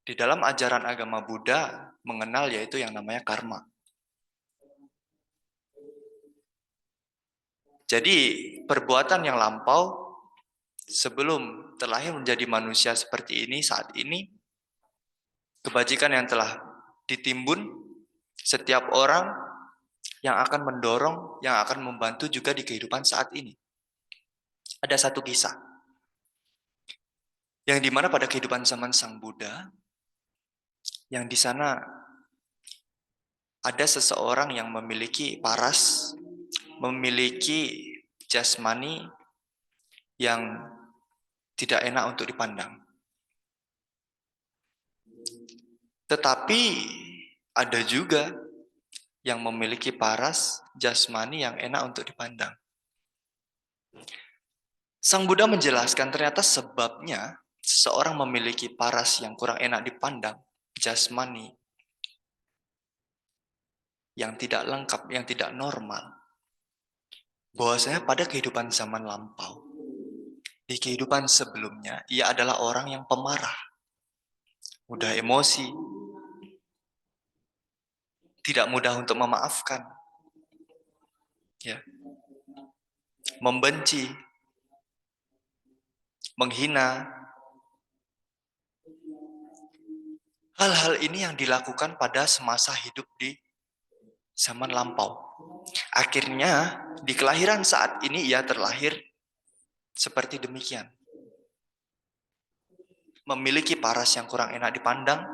di dalam ajaran agama Buddha mengenal yaitu yang namanya karma. Jadi perbuatan yang lampau sebelum terlahir menjadi manusia seperti ini saat ini, kebajikan yang telah ditimbun setiap orang yang akan mendorong, yang akan membantu juga di kehidupan saat ini. Ada satu kisah yang dimana pada kehidupan zaman Sang Buddha, yang di sana ada seseorang yang memiliki paras, memiliki jasmani yang tidak enak untuk dipandang. Tetapi ada juga yang memiliki paras jasmani yang enak untuk dipandang. Sang Buddha menjelaskan ternyata sebabnya seseorang memiliki paras yang kurang enak dipandang, jasmani yang tidak lengkap, yang tidak normal. Bahwasanya pada kehidupan zaman lampau, di kehidupan sebelumnya, ia adalah orang yang pemarah, mudah emosi, tidak mudah untuk memaafkan, ya, membenci, menghina. Hal-hal ini yang dilakukan pada semasa hidup di zaman lampau. Akhirnya, di kelahiran saat ini ia terlahir seperti demikian. Memiliki paras yang kurang enak dipandang,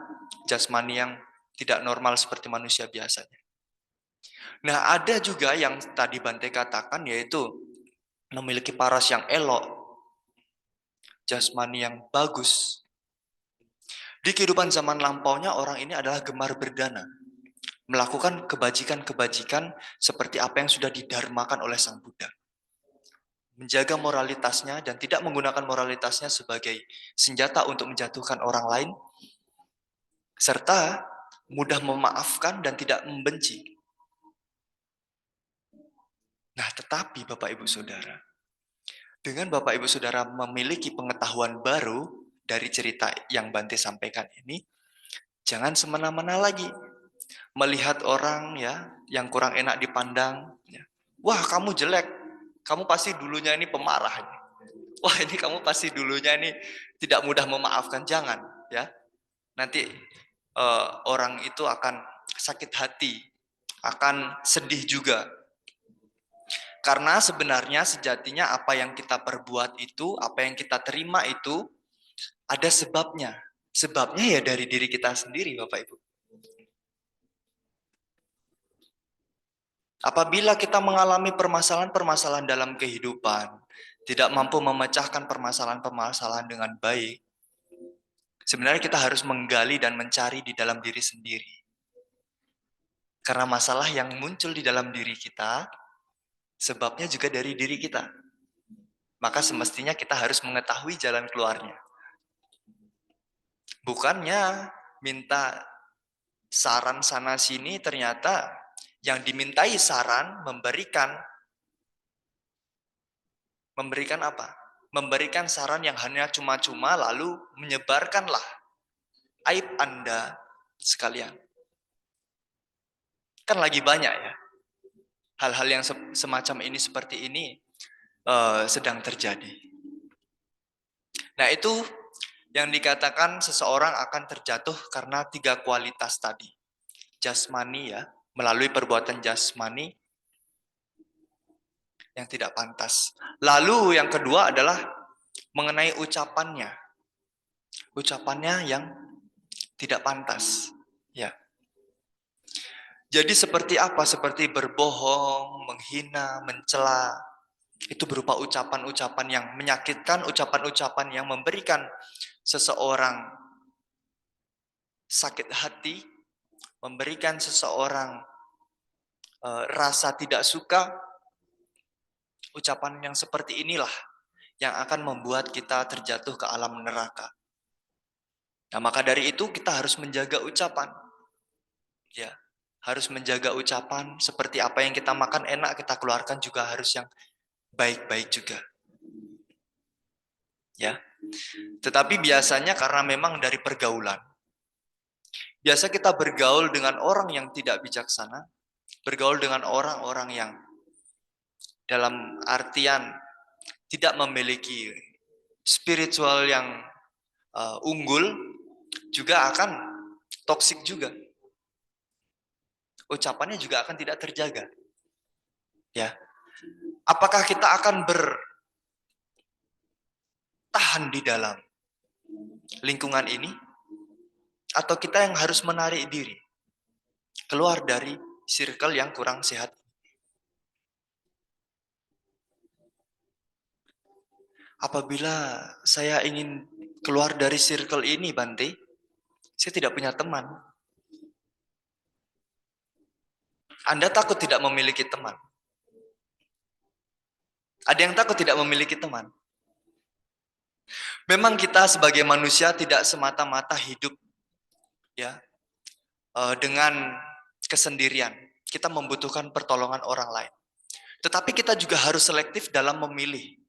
jasmani yang tidak normal seperti manusia biasanya. Nah, ada juga yang tadi Bante katakan, yaitu memiliki paras yang elok, jasmani yang bagus. Di kehidupan zaman lampaunya orang ini adalah gemar berdana, melakukan kebajikan-kebajikan seperti apa yang sudah didharmakan oleh Sang Buddha. Menjaga moralitasnya dan tidak menggunakan moralitasnya sebagai senjata untuk menjatuhkan orang lain, serta mudah memaafkan dan tidak membenci. Nah, tetapi Bapak Ibu Saudara, dengan Bapak Ibu Saudara memiliki pengetahuan baru dari cerita yang Bante sampaikan ini, jangan semena-mena lagi melihat orang ya yang kurang enak dipandang. Ya. Wah, kamu jelek, kamu pasti dulunya ini pemarah. Wah, ini kamu pasti dulunya ini tidak mudah memaafkan. Jangan, ya. Nanti orang itu akan sakit hati, akan sedih juga. Karena sebenarnya sejatinya apa yang kita perbuat itu, apa yang kita terima itu ada sebabnya. Sebabnya ya dari diri kita sendiri, Bapak Ibu. Apabila kita mengalami permasalahan-permasalahan dalam kehidupan, tidak mampu memecahkan permasalahan-permasalahan dengan baik, sebenarnya kita harus menggali dan mencari di dalam diri sendiri. Karena masalah yang muncul di dalam diri kita, sebabnya juga dari diri kita. maka semestinya kita harus mengetahui jalan keluarnya. Bukannya minta saran sana sini, ternyata yang dimintai saran memberikan apa? Memberikan saran yang hanya cuma-cuma lalu menyebarkanlah aib Anda sekalian. Kan lagi banyak ya hal-hal yang semacam ini seperti ini sedang terjadi. Nah, itu yang dikatakan seseorang akan terjatuh karena 3 kualitas tadi. Jasmani ya, melalui perbuatan jasmani yang tidak pantas. Lalu yang kedua adalah mengenai ucapannya. Ucapannya yang tidak pantas. Ya. Jadi seperti apa? Seperti berbohong, menghina, mencela. Itu berupa ucapan-ucapan yang menyakitkan, ucapan-ucapan yang memberikan seseorang sakit hati, memberikan seseorang rasa tidak suka. Ucapan yang seperti inilah yang akan membuat kita terjatuh ke alam neraka. Nah, maka dari itu kita harus menjaga ucapan. Ya, harus menjaga ucapan, seperti apa yang kita makan enak kita keluarkan juga harus yang baik-baik juga. Ya. Tetapi biasanya karena memang dari pergaulan. Biasa kita bergaul dengan orang yang tidak bijaksana, bergaul dengan orang-orang yang dalam artian tidak memiliki spiritual yang unggul, juga akan toksik juga. Ucapannya juga akan tidak terjaga. Ya. Apakah kita akan bertahan di dalam lingkungan ini? Atau kita yang harus menarik diri keluar dari circle yang kurang sehat? Apabila saya ingin keluar dari circle ini, Bante, saya tidak punya teman. Anda takut tidak memiliki teman? Ada yang takut tidak memiliki teman? Memang kita sebagai manusia tidak semata-mata hidup ya dengan kesendirian. Kita membutuhkan pertolongan orang lain. Tetapi kita juga harus selektif dalam memilih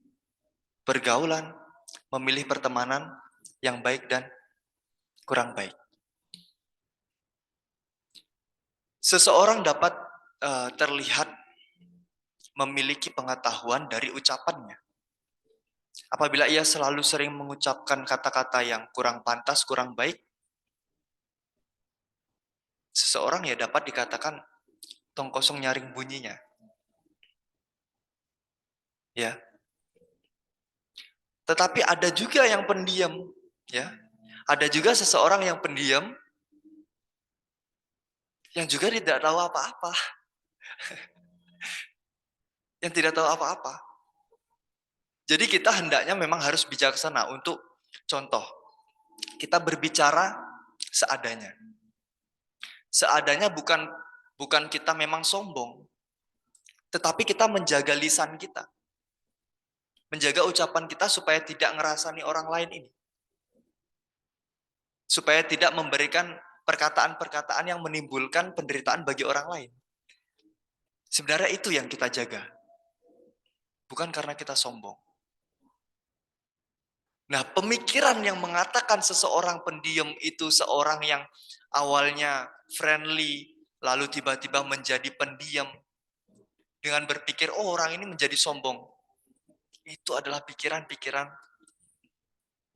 pergaulan, memilih pertemanan yang baik dan kurang baik. Seseorang dapat terlihat memiliki pengetahuan dari ucapannya. Apabila ia selalu sering mengucapkan kata-kata yang kurang pantas, kurang baik, seseorang ya dapat dikatakan tong kosong nyaring bunyinya. Ya. Tetapi ada juga yang pendiam, ya. Ada juga seseorang yang pendiam yang juga tidak tahu apa-apa. Yang tidak tahu apa-apa. Jadi kita hendaknya memang harus bijaksana untuk contoh. Kita berbicara seadanya. Seadanya bukan kita memang sombong. Tetapi kita menjaga lisan kita. Menjaga ucapan kita supaya tidak ngerasani orang lain ini. Supaya tidak memberikan perkataan-perkataan yang menimbulkan penderitaan bagi orang lain. Sebenarnya itu yang kita jaga. Bukan karena kita sombong. Nah, pemikiran yang mengatakan seseorang pendiam itu seorang yang awalnya friendly, lalu tiba-tiba menjadi pendiam, dengan berpikir, oh orang ini menjadi sombong. Itu adalah pikiran-pikiran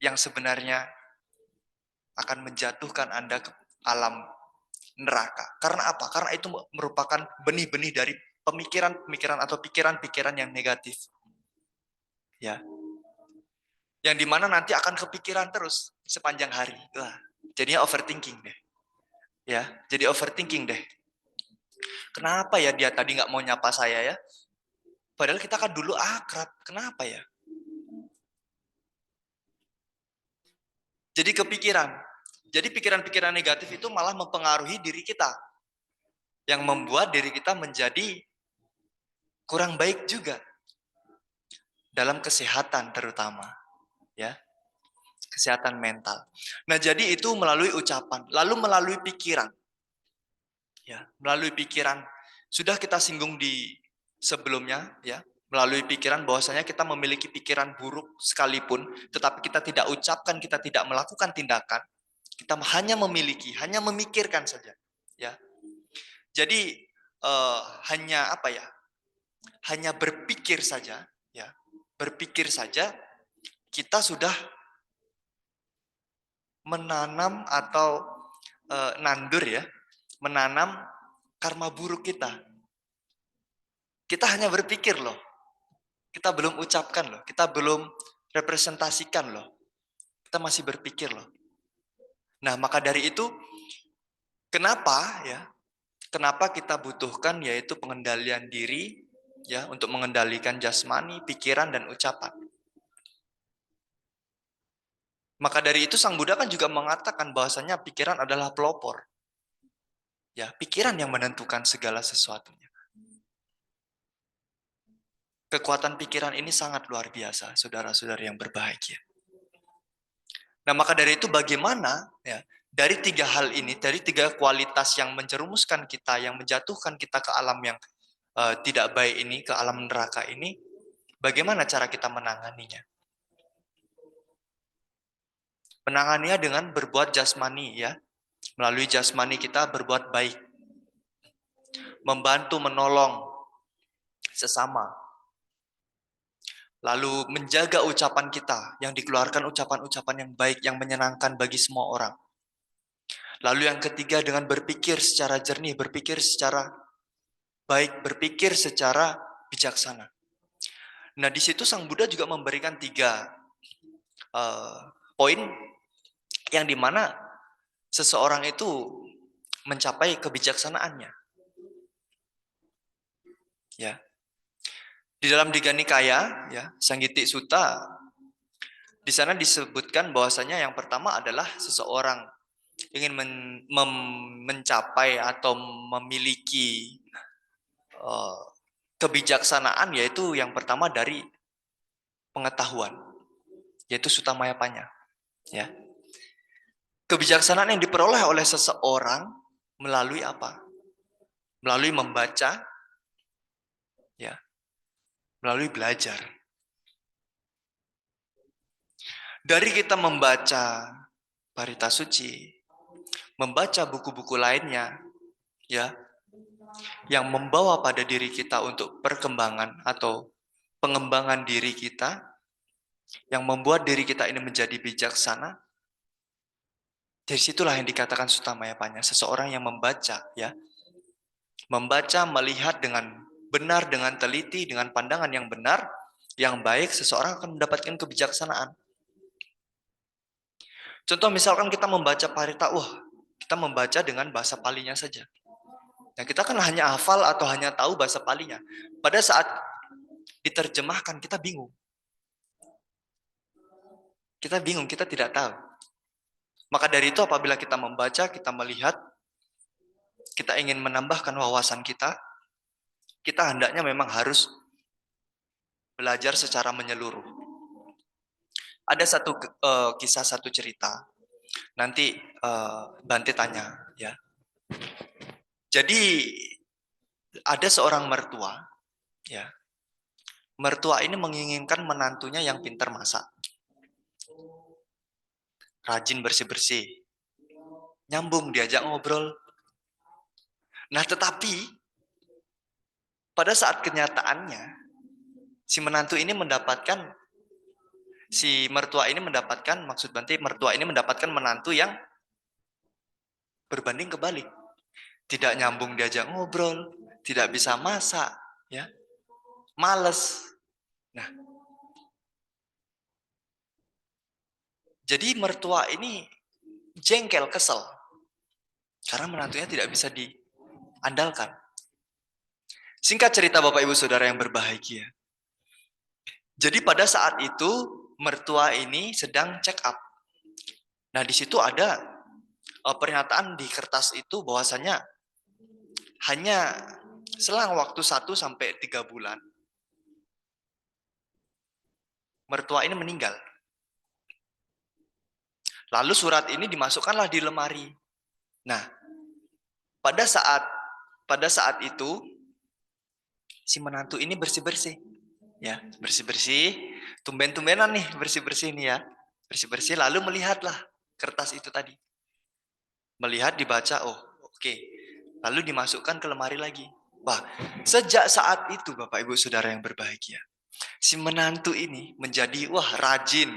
yang sebenarnya akan menjatuhkan Anda ke alam neraka. Karena apa? Karena itu merupakan benih-benih dari pemikiran-pemikiran atau pikiran-pikiran yang negatif. Ya. Yang dimana nanti akan kepikiran terus sepanjang hari. Wah, jadinya overthinking deh. Ya, jadi overthinking deh. Kenapa ya dia tadi nggak mau nyapa saya ya? Padahal kita kan dulu akrab. Kenapa ya? Jadi kepikiran. Jadi pikiran-pikiran negatif itu malah mempengaruhi diri kita. Yang membuat diri kita menjadi kurang baik juga. dalam kesehatan terutama, ya, kesehatan mental. Nah, jadi itu melalui ucapan, lalu melalui pikiran, ya, melalui pikiran. Sudah kita singgung di sebelumnya, ya, melalui pikiran bahwasanya kita memiliki pikiran buruk sekalipun, tetapi kita tidak ucapkan, kita tidak melakukan tindakan, kita hanya memiliki, hanya memikirkan saja, ya. Jadi hanya apa ya? Hanya berpikir saja, ya, berpikir saja kita sudah menanam atau nandur, ya, menanam karma buruk kita. Kita hanya berpikir loh, kita belum ucapkan loh, kita belum representasikan loh, kita masih berpikir loh. Nah, maka dari itu kenapa, ya, kenapa kita butuhkan yaitu pengendalian diri, ya, untuk mengendalikan jasmani, pikiran, dan ucapan. Maka dari itu Sang Buddha kan juga mengatakan bahwasanya pikiran adalah pelopor. Ya, pikiran yang menentukan segala sesuatunya. Kekuatan pikiran ini sangat luar biasa, saudara-saudari yang berbahagia. Nah, maka dari itu bagaimana, ya, dari tiga hal ini, dari tiga kualitas yang menjerumuskan kita, yang menjatuhkan kita ke alam yang tidak baik ini, ke alam neraka ini, bagaimana cara kita menanganinya? Menanganinya dengan berbuat jasmani, ya. Melalui jasmani kita berbuat baik. Membantu, menolong sesama. Lalu menjaga ucapan kita, yang dikeluarkan ucapan-ucapan yang baik, yang menyenangkan bagi semua orang. Lalu yang ketiga dengan berpikir secara jernih, berpikir secara baik, berpikir secara bijaksana. Nah, di situ Sang Buddha juga memberikan tiga poin yang dimana seseorang itu mencapai kebijaksanaannya. Ya. Di dalam Digha Nikaya, ya, Sanggiti Sutta, di sana disebutkan bahwasanya yang pertama adalah seseorang ingin mencapai atau memiliki kebijaksanaan, yaitu yang pertama dari pengetahuan, yaitu Sutta Mayapanya. Ya. Kebijaksanaan yang diperoleh oleh seseorang melalui apa? Melalui membaca, ya, melalui belajar. Dari kita membaca Parita Suci, membaca buku-buku lainnya, ya, yang membawa pada diri kita untuk perkembangan atau pengembangan diri kita, yang membuat diri kita ini menjadi bijaksana. Dari situlah yang dikatakan Sutta Mayapanya, seseorang yang membaca, ya, membaca, melihat dengan benar, dengan teliti, dengan pandangan yang benar, yang baik, seseorang akan mendapatkan kebijaksanaan. Contoh misalkan kita membaca Parita, kita membaca dengan bahasa Palinya saja. Nah, kita kan hanya hafal atau hanya tahu bahasa Palinya. Pada saat diterjemahkan, kita bingung. Kita bingung, kita tidak tahu. Maka dari itu apabila kita membaca, kita melihat, kita ingin menambahkan wawasan kita hendaknya memang harus belajar secara menyeluruh. Ada satu kisah, satu cerita. Nanti Bante tanya, ya. Jadi ada seorang mertua, ya. Mertua ini menginginkan menantunya yang pintar masak, rajin bersih-bersih, nyambung diajak ngobrol. Nah, tetapi pada saat kenyataannya si menantu ini mendapatkan, si mertua ini mendapatkan, maksud Bante, mertua ini mendapatkan menantu yang berbanding kebalik. Tidak nyambung diajak ngobrol, tidak bisa masak, ya, males. Nah, jadi mertua ini jengkel, kesel, karena menantunya tidak bisa diandalkan. Singkat cerita Bapak Ibu Saudara yang berbahagia. Jadi pada saat itu mertua ini sedang check up. Nah, di situ ada pernyataan di kertas itu bahwasanya hanya selang waktu 1 sampai 3 bulan mertua ini meninggal. Lalu surat ini dimasukkanlah di lemari. Nah, pada saat itu si menantu ini bersih-bersih. Ya, bersih-bersih, tumben-tumbenan nih bersih-bersih nih ya. Bersih-bersih lalu melihatlah kertas itu tadi. Melihat, dibaca, oh oke. Lalu dimasukkan ke lemari lagi. Wah, sejak saat itu Bapak Ibu Saudara yang berbahagia, si menantu ini menjadi rajin,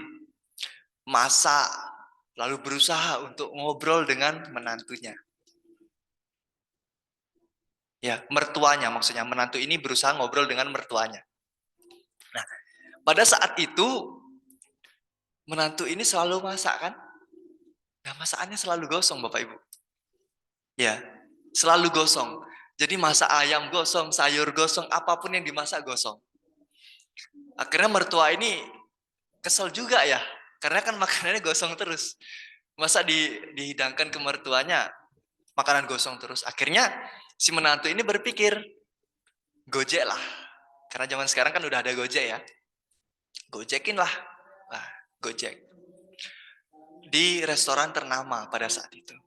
masak, lalu berusaha untuk ngobrol dengan menantunya. Ya, mertuanya maksudnya, menantu ini berusaha ngobrol dengan mertuanya. Nah, pada saat itu menantu ini selalu masak kan? Nah, masakannya selalu gosong Bapak Ibu. Ya, selalu gosong. Jadi masak ayam gosong, sayur gosong, apapun yang dimasak gosong. Akhirnya mertua ini kesel juga ya, karena kan makanannya gosong terus. Masa dihidangkan ke mertuanya, makanan gosong terus. Akhirnya si menantu ini berpikir, Gojek lah. Karena zaman sekarang kan udah ada Gojek ya. Gojekin lah. Nah, Gojek. Di restoran ternama pada saat itu.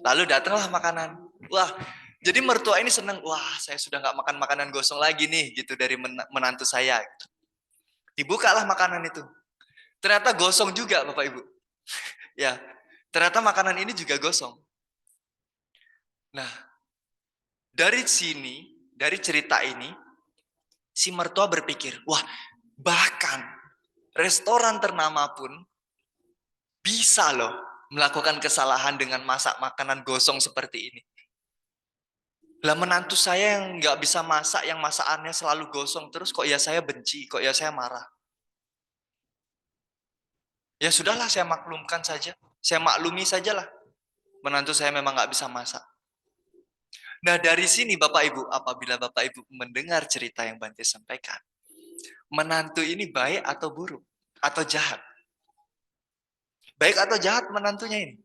Lalu datanglah makanan. Wah, jadi mertua ini senang. Wah, saya sudah nggak makan makanan gosong lagi nih, gitu dari menantu saya. Dibukalah makanan itu. Ternyata gosong juga, Bapak Ibu. Ya, ternyata makanan ini juga gosong. Nah, dari sini, dari cerita ini, si mertua berpikir, wah, bahkan restoran ternama pun bisa loh melakukan kesalahan dengan masak makanan gosong seperti ini. Lah menantu saya yang nggak bisa masak, yang masakannya selalu gosong terus, kok ya saya benci, kok ya saya marah. Ya sudahlah, saya maklumkan saja, saya maklumi sajalah. Menantu saya memang nggak bisa masak. Nah dari sini Bapak Ibu, apabila Bapak Ibu mendengar cerita yang Bante sampaikan, menantu ini baik atau buruk? Atau jahat? Baik atau jahat menantunya ini?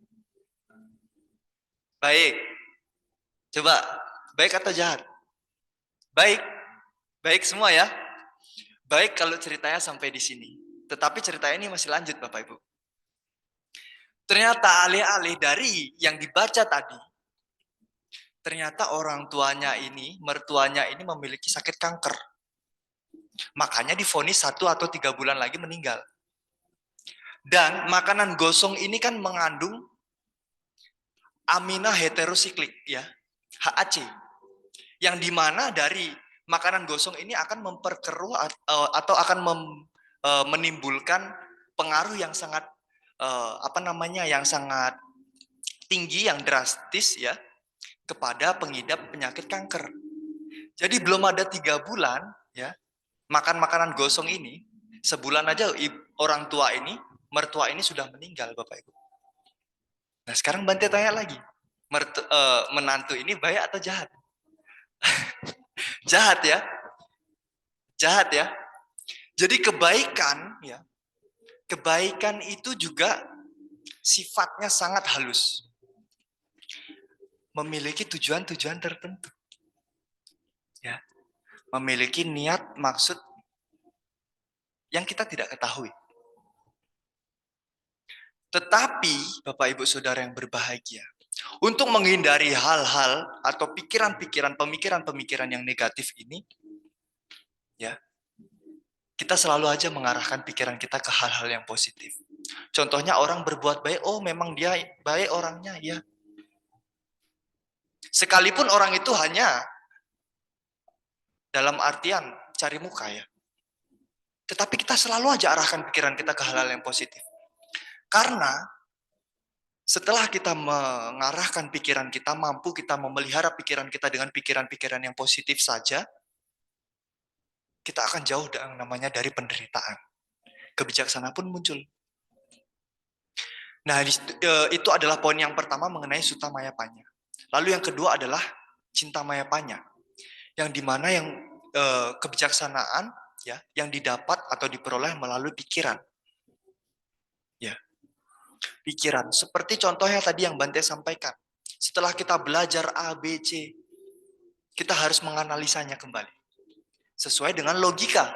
Baik. Coba, baik atau jahat? Baik. Baik semua ya. Baik kalau ceritanya sampai di sini. Tetapi ceritanya ini masih lanjut Bapak Ibu. Ternyata alih-alih dari yang dibaca tadi, ternyata orang tuanya ini, mertuanya ini memiliki sakit kanker. Makanya divonis 1 atau 3 bulan lagi meninggal. Dan makanan gosong ini kan mengandung amina heterosiklik ya, HAC. Yang dimana dari makanan gosong ini akan memperkeruh atau akan menimbulkan pengaruh yang sangat yang sangat tinggi, yang drastis ya, kepada pengidap penyakit kanker. Jadi belum ada 3 bulan ya, makan makanan gosong ini, sebulan aja orang tua ini, mertua ini sudah meninggal Bapak Ibu. Nah sekarang Bante tanya lagi, menantu ini baik atau jahat? Jahat ya, jahat ya. Jadi kebaikan ya, kebaikan itu juga sifatnya sangat halus, memiliki tujuan-tujuan tertentu, ya, memiliki niat maksud yang kita tidak ketahui. Tetapi Bapak Ibu Saudara yang berbahagia, untuk menghindari hal-hal atau pemikiran-pemikiran yang negatif ini, ya, kita selalu aja mengarahkan pikiran kita ke hal-hal yang positif. Contohnya orang berbuat baik, oh memang dia baik orangnya, ya. Sekalipun orang itu hanya dalam artian cari muka ya. Tetapi kita selalu aja arahkan pikiran kita ke hal-hal yang positif. Karena setelah kita mengarahkan pikiran kita, mampu kita memelihara pikiran kita dengan pikiran-pikiran yang positif saja, kita akan jauh namanya dari penderitaan. Kebijaksanaan pun muncul. Nah, itu adalah poin yang pertama mengenai Sutta Mayapanya. Lalu yang kedua adalah Cinta Mayapanya, yang dimana yang kebijaksanaan ya, yang didapat atau diperoleh melalui pikiran. Ya, pikiran. Seperti contohnya tadi yang Bante sampaikan. Setelah kita belajar A, B, C, kita harus menganalisanya kembali sesuai dengan logika.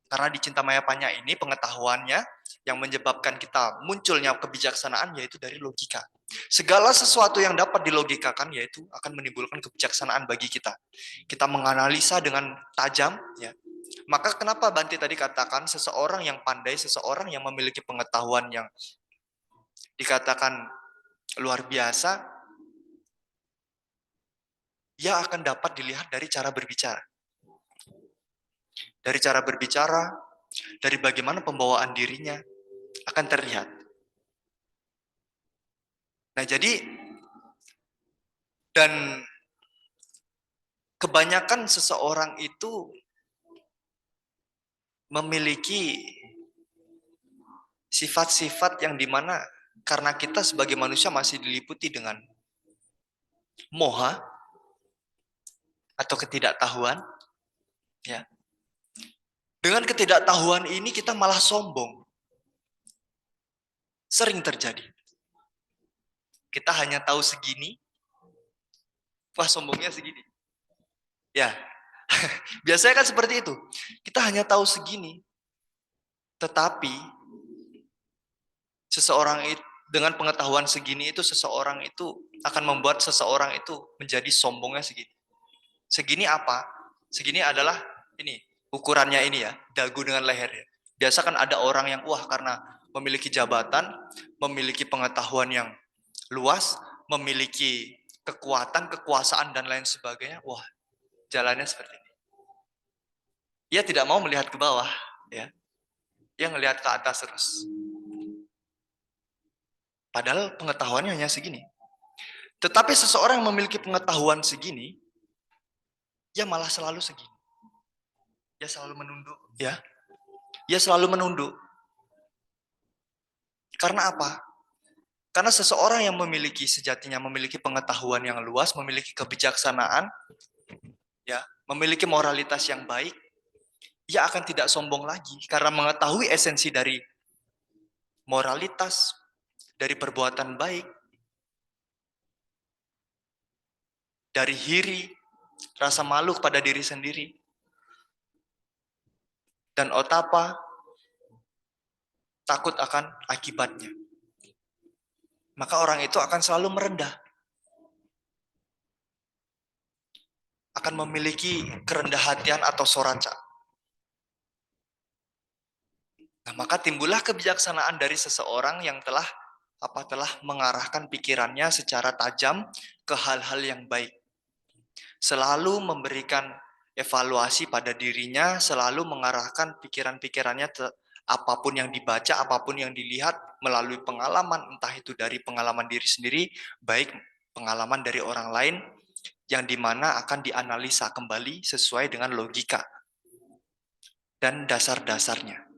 Karena di Cintamaya Panya ini pengetahuannya yang menyebabkan kita munculnya kebijaksanaan yaitu dari logika. Segala sesuatu yang dapat dilogikakan yaitu akan menimbulkan kebijaksanaan bagi kita. Kita menganalisa dengan tajam, ya. Maka kenapa Bante tadi katakan seseorang yang pandai, seseorang yang memiliki pengetahuan yang dikatakan luar biasa, ia akan dapat dilihat dari cara berbicara. Dari cara berbicara, dari bagaimana pembawaan dirinya akan terlihat. Nah, jadi dan kebanyakan seseorang itu memiliki sifat-sifat yang dimana karena kita sebagai manusia masih diliputi dengan moha atau ketidaktahuan, ya. Dengan ketidaktahuan ini kita malah sombong. Sering terjadi. Kita hanya tahu segini, wah sombongnya segini. Ya, biasanya kan seperti itu. Kita hanya tahu segini, tetapi seseorang itu dengan pengetahuan segini itu seseorang itu akan membuat seseorang itu menjadi sombongnya segini. Segini apa? Segini adalah ini, ukurannya ini ya, dagu dengan lehernya. Biasa kan ada orang yang wah karena memiliki jabatan, memiliki pengetahuan yang luas, memiliki kekuatan, kekuasaan dan lain sebagainya, wah jalannya seperti ini. Ia tidak mau melihat ke bawah, ya. Ia melihat ke atas terus. Padahal pengetahuannya hanya segini. Tetapi seseorang yang memiliki pengetahuan segini, ia malah selalu segini. Ia selalu menunduk, ya. Ia selalu menunduk. Karena apa? Karena seseorang yang memiliki sejatinya memiliki pengetahuan yang luas, memiliki kebijaksanaan, ya, memiliki moralitas yang baik, ia akan tidak sombong lagi karena mengetahui esensi dari moralitas, dari perbuatan baik, dari hiri, rasa malu pada diri sendiri, dan otapa, takut akan akibatnya. Maka orang itu akan selalu merendah. Akan memiliki kerendah hatian atau soraca. Nah, maka timbullah kebijaksanaan dari seseorang yang telah mengarahkan pikirannya secara tajam ke hal-hal yang baik. Selalu memberikan evaluasi pada dirinya, selalu mengarahkan pikiran-pikirannya apapun yang dibaca, apapun yang dilihat melalui pengalaman, entah itu dari pengalaman diri sendiri, baik pengalaman dari orang lain, yang dimana akan dianalisa kembali sesuai dengan logika dan dasar-dasarnya.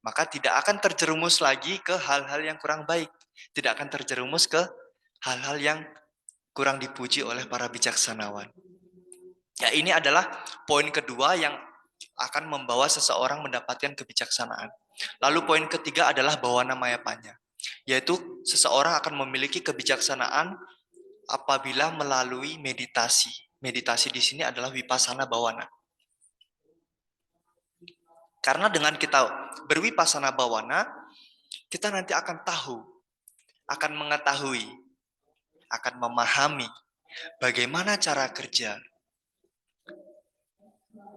Maka tidak akan terjerumus lagi ke hal-hal yang kurang baik. Tidak akan terjerumus ke hal-hal yang kurang dipuji oleh para bijaksanawan. Ya, ini adalah poin kedua yang akan membawa seseorang mendapatkan kebijaksanaan. Lalu poin ketiga adalah bawana maya panya, yaitu seseorang akan memiliki kebijaksanaan apabila melalui meditasi. Meditasi di sini adalah vipassana bawana. Karena dengan kita berwipasana bawana, kita nanti akan tahu, akan mengetahui, akan memahami bagaimana cara kerja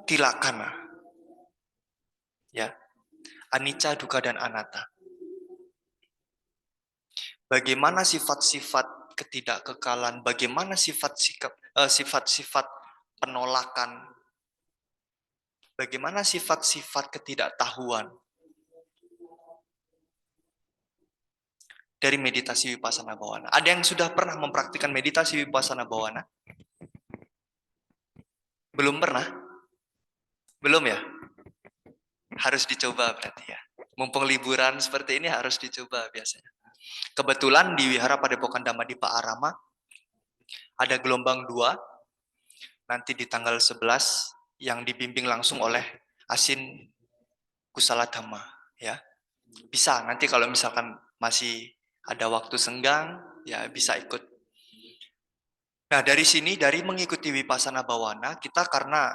tilakana, ya, anicca, dukkha, dan anatta. Bagaimana sifat-sifat ketidakkekalan, bagaimana sifat-sifat penolakan, bagaimana sifat-sifat ketidaktahuan dari meditasi vipassana bawana. Ada yang sudah pernah mempraktikkan meditasi vipassana bawana? Belum pernah? Belum ya? Harus dicoba berarti ya. Mumpung liburan seperti ini harus dicoba biasanya. Kebetulan di Wihara Padepokan Dhammadippa Arama ada gelombang 2 nanti di tanggal 11 yang dibimbing langsung oleh Asin Kusala Dhamma, ya. Bisa nanti kalau misalkan masih ada waktu senggang ya bisa ikut. Nah, dari sini dari mengikuti vipassana bawana kita karena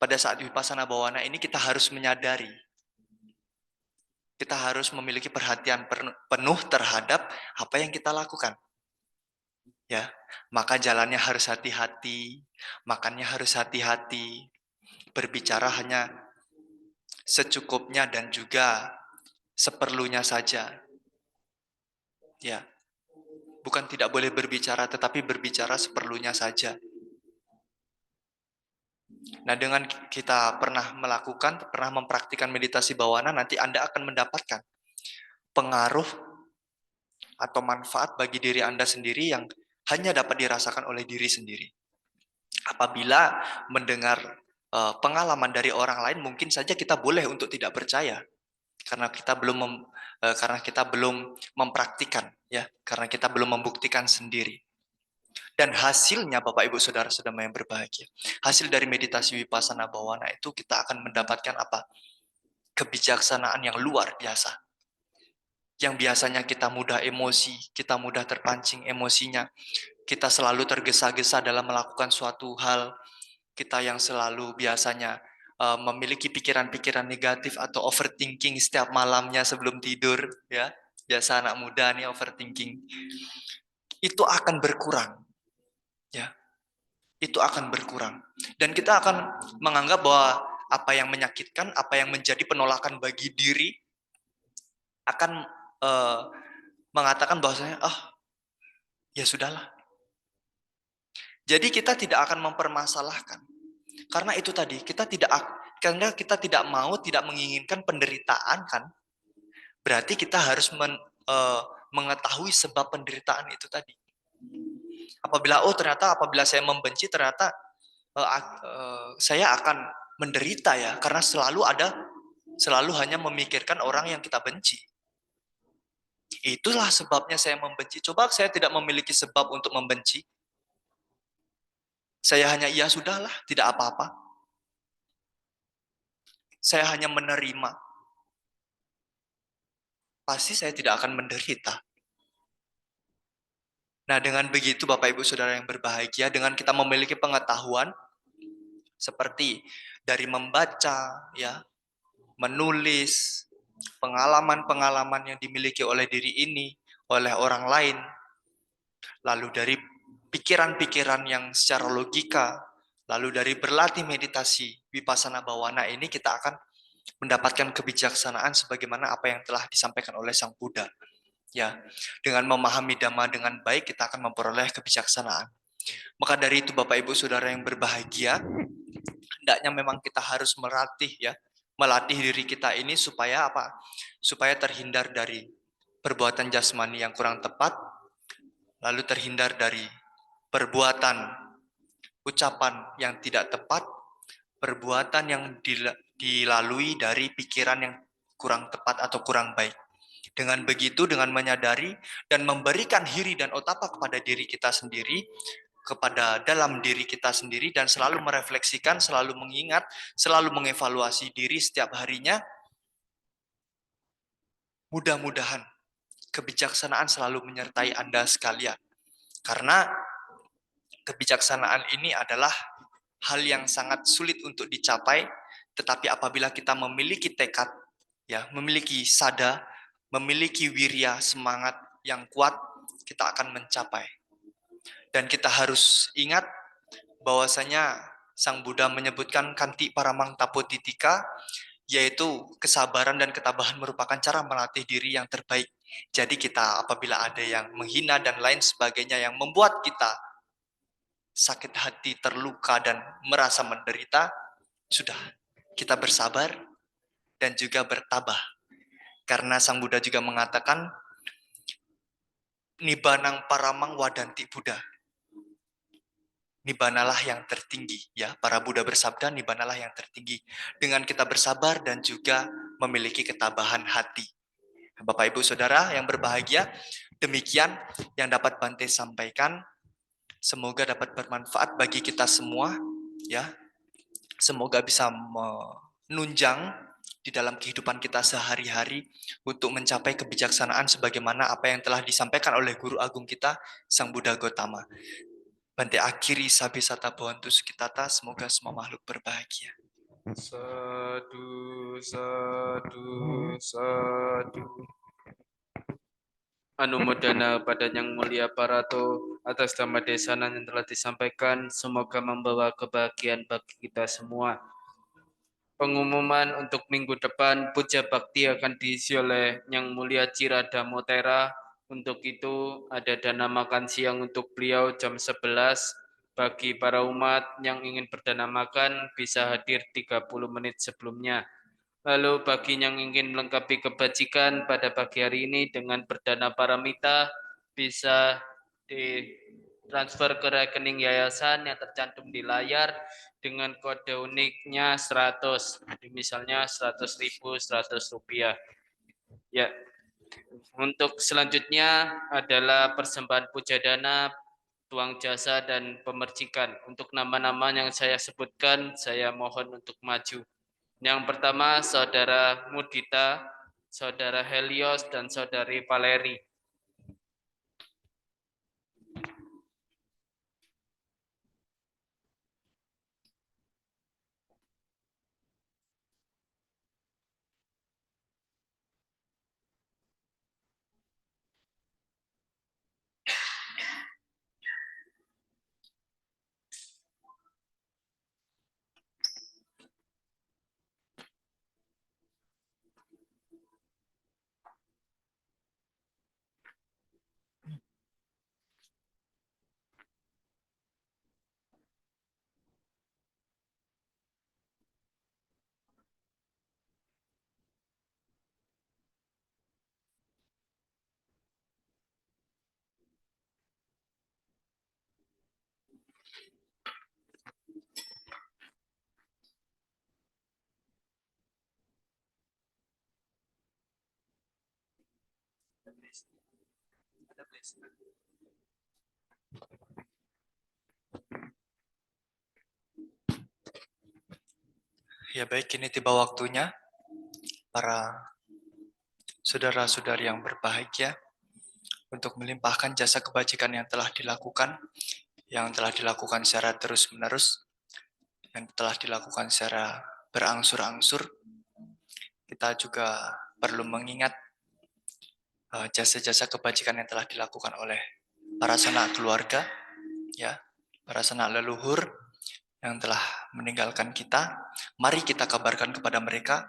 pada saat Vipassana Bhawana ini kita harus menyadari, kita harus memiliki perhatian penuh terhadap apa yang kita lakukan. Ya, maka jalannya harus hati-hati, makannya harus hati-hati, berbicara hanya secukupnya dan juga seperlunya saja. Ya, bukan tidak boleh berbicara, tetapi berbicara seperlunya saja. Nah, dengan kita pernah mempraktikkan meditasi bawana, nanti Anda akan mendapatkan pengaruh atau manfaat bagi diri Anda sendiri yang hanya dapat dirasakan oleh diri sendiri. Apabila mendengar pengalaman dari orang lain, mungkin saja kita boleh untuk tidak percaya, karena kita belum mempraktikkan, ya, karena kita belum membuktikan sendiri. Dan hasilnya, Bapak Ibu Saudara-saudara yang berbahagia, hasil dari meditasi Vipassana Bhawana itu kita akan mendapatkan apa? Kebijaksanaan yang luar biasa. Yang biasanya kita mudah emosi, kita mudah terpancing emosinya, kita selalu tergesa-gesa dalam melakukan suatu hal, kita yang selalu biasanya memiliki pikiran-pikiran negatif atau overthinking setiap malamnya sebelum tidur, ya, biasa anak muda nih overthinking, itu akan berkurang, ya, itu akan berkurang, dan kita akan menganggap bahwa apa yang menyakitkan, apa yang menjadi penolakan bagi diri, akan mengatakan bahwasanya, ya sudahlah. Jadi kita tidak akan mempermasalahkan. Karena itu tadi, karena kita tidak menginginkan penderitaan, kan? Berarti kita harus mengetahui sebab penderitaan itu tadi. Apabila apabila saya membenci, ternyata saya akan menderita, ya, karena selalu hanya memikirkan orang yang kita benci. Itulah sebabnya saya membenci. Coba saya tidak memiliki sebab untuk membenci. Saya hanya ya sudahlah, tidak apa-apa. Saya hanya menerima. Pasti saya tidak akan menderita. Nah, dengan begitu Bapak Ibu Saudara yang berbahagia, dengan kita memiliki pengetahuan seperti dari membaca, ya, menulis, pengalaman-pengalaman yang dimiliki oleh diri ini, oleh orang lain, lalu dari pikiran-pikiran yang secara logika, lalu dari berlatih meditasi Vipassana Bhawana ini, kita akan mendapatkan kebijaksanaan sebagaimana apa yang telah disampaikan oleh Sang Buddha. Ya, dengan memahami Dhamma dengan baik, kita akan memperoleh kebijaksanaan. Maka dari itu Bapak Ibu Saudara yang berbahagia, hendaknya memang kita harus melatih diri kita ini supaya apa? Supaya terhindar dari perbuatan jasmani yang kurang tepat, lalu terhindar dari perbuatan, ucapan yang tidak tepat, perbuatan yang dilalui dari pikiran yang kurang tepat atau kurang baik. Dengan begitu, dengan menyadari dan memberikan hiri dan otapa kepada diri kita sendiri, kepada dalam diri kita sendiri, dan selalu merefleksikan, selalu mengingat, selalu mengevaluasi diri setiap harinya, mudah-mudahan kebijaksanaan selalu menyertai Anda sekalian. Karena kebijaksanaan ini adalah hal yang sangat sulit untuk dicapai, tetapi apabila kita memiliki tekad, ya, memiliki sada, memiliki wirya, semangat yang kuat, kita akan mencapai. Dan kita harus ingat bahwasanya Sang Buddha menyebutkan kanti paramang taputitika, yaitu kesabaran dan ketabahan merupakan cara melatih diri yang terbaik. Jadi kita apabila ada yang menghina dan lain sebagainya yang membuat kita sakit hati, terluka, dan merasa menderita, sudah, kita bersabar dan juga bertabah. Karena Sang Buddha juga mengatakan, Nibbanang paramang wadanti Buddha. Nibbanalah yang tertinggi, ya. Para Buddha bersabda, nibbanalah yang tertinggi. Dengan kita bersabar dan juga memiliki ketabahan hati. Bapak Ibu Saudara yang berbahagia, demikian yang dapat Bante sampaikan. Semoga dapat bermanfaat bagi kita semua, ya. Semoga bisa menunjang di dalam kehidupan kita sehari-hari untuk mencapai kebijaksanaan sebagaimana apa yang telah disampaikan oleh Guru Agung kita, Sang Buddha Gotama. Bante akhiri sabisata bhavantu sukitata, semoga semua makhluk berbahagia. Sadu, sadu, sadu. Anumodana pada Yang Mulia Parato atas nama desanan yang telah disampaikan, semoga membawa kebahagiaan bagi kita semua. Pengumuman untuk minggu depan, puja bakti akan diisi oleh Yang Mulia Cirada Motera. Untuk itu ada dana makan siang untuk beliau jam 11. Bagi para umat yang ingin berdana makan bisa hadir 30 menit sebelumnya. Lalu bagi yang ingin melengkapi kebajikan pada pagi hari ini dengan berdana paramita, bisa ditransfer ke rekening yayasan yang tercantum di layar dengan kode uniknya 100, misalnya 100.000, 100 rupiah. Ya, untuk selanjutnya adalah persembahan puja dana, tuang jasa, dan pemercikan. Untuk nama-nama yang saya sebutkan, saya mohon untuk maju. Yang pertama, Saudara Mudita, Saudara Helios, dan Saudari Valeri. Ya baik, kini tiba waktunya para saudara-saudari yang berbahagia untuk melimpahkan jasa kebajikan yang telah dilakukan secara terus-menerus, yang telah dilakukan secara berangsur-angsur. Kita juga perlu mengingat jasa-jasa kebajikan yang telah dilakukan oleh para sanak keluarga, ya, para sanak leluhur yang telah meninggalkan kita. Mari kita kabarkan kepada mereka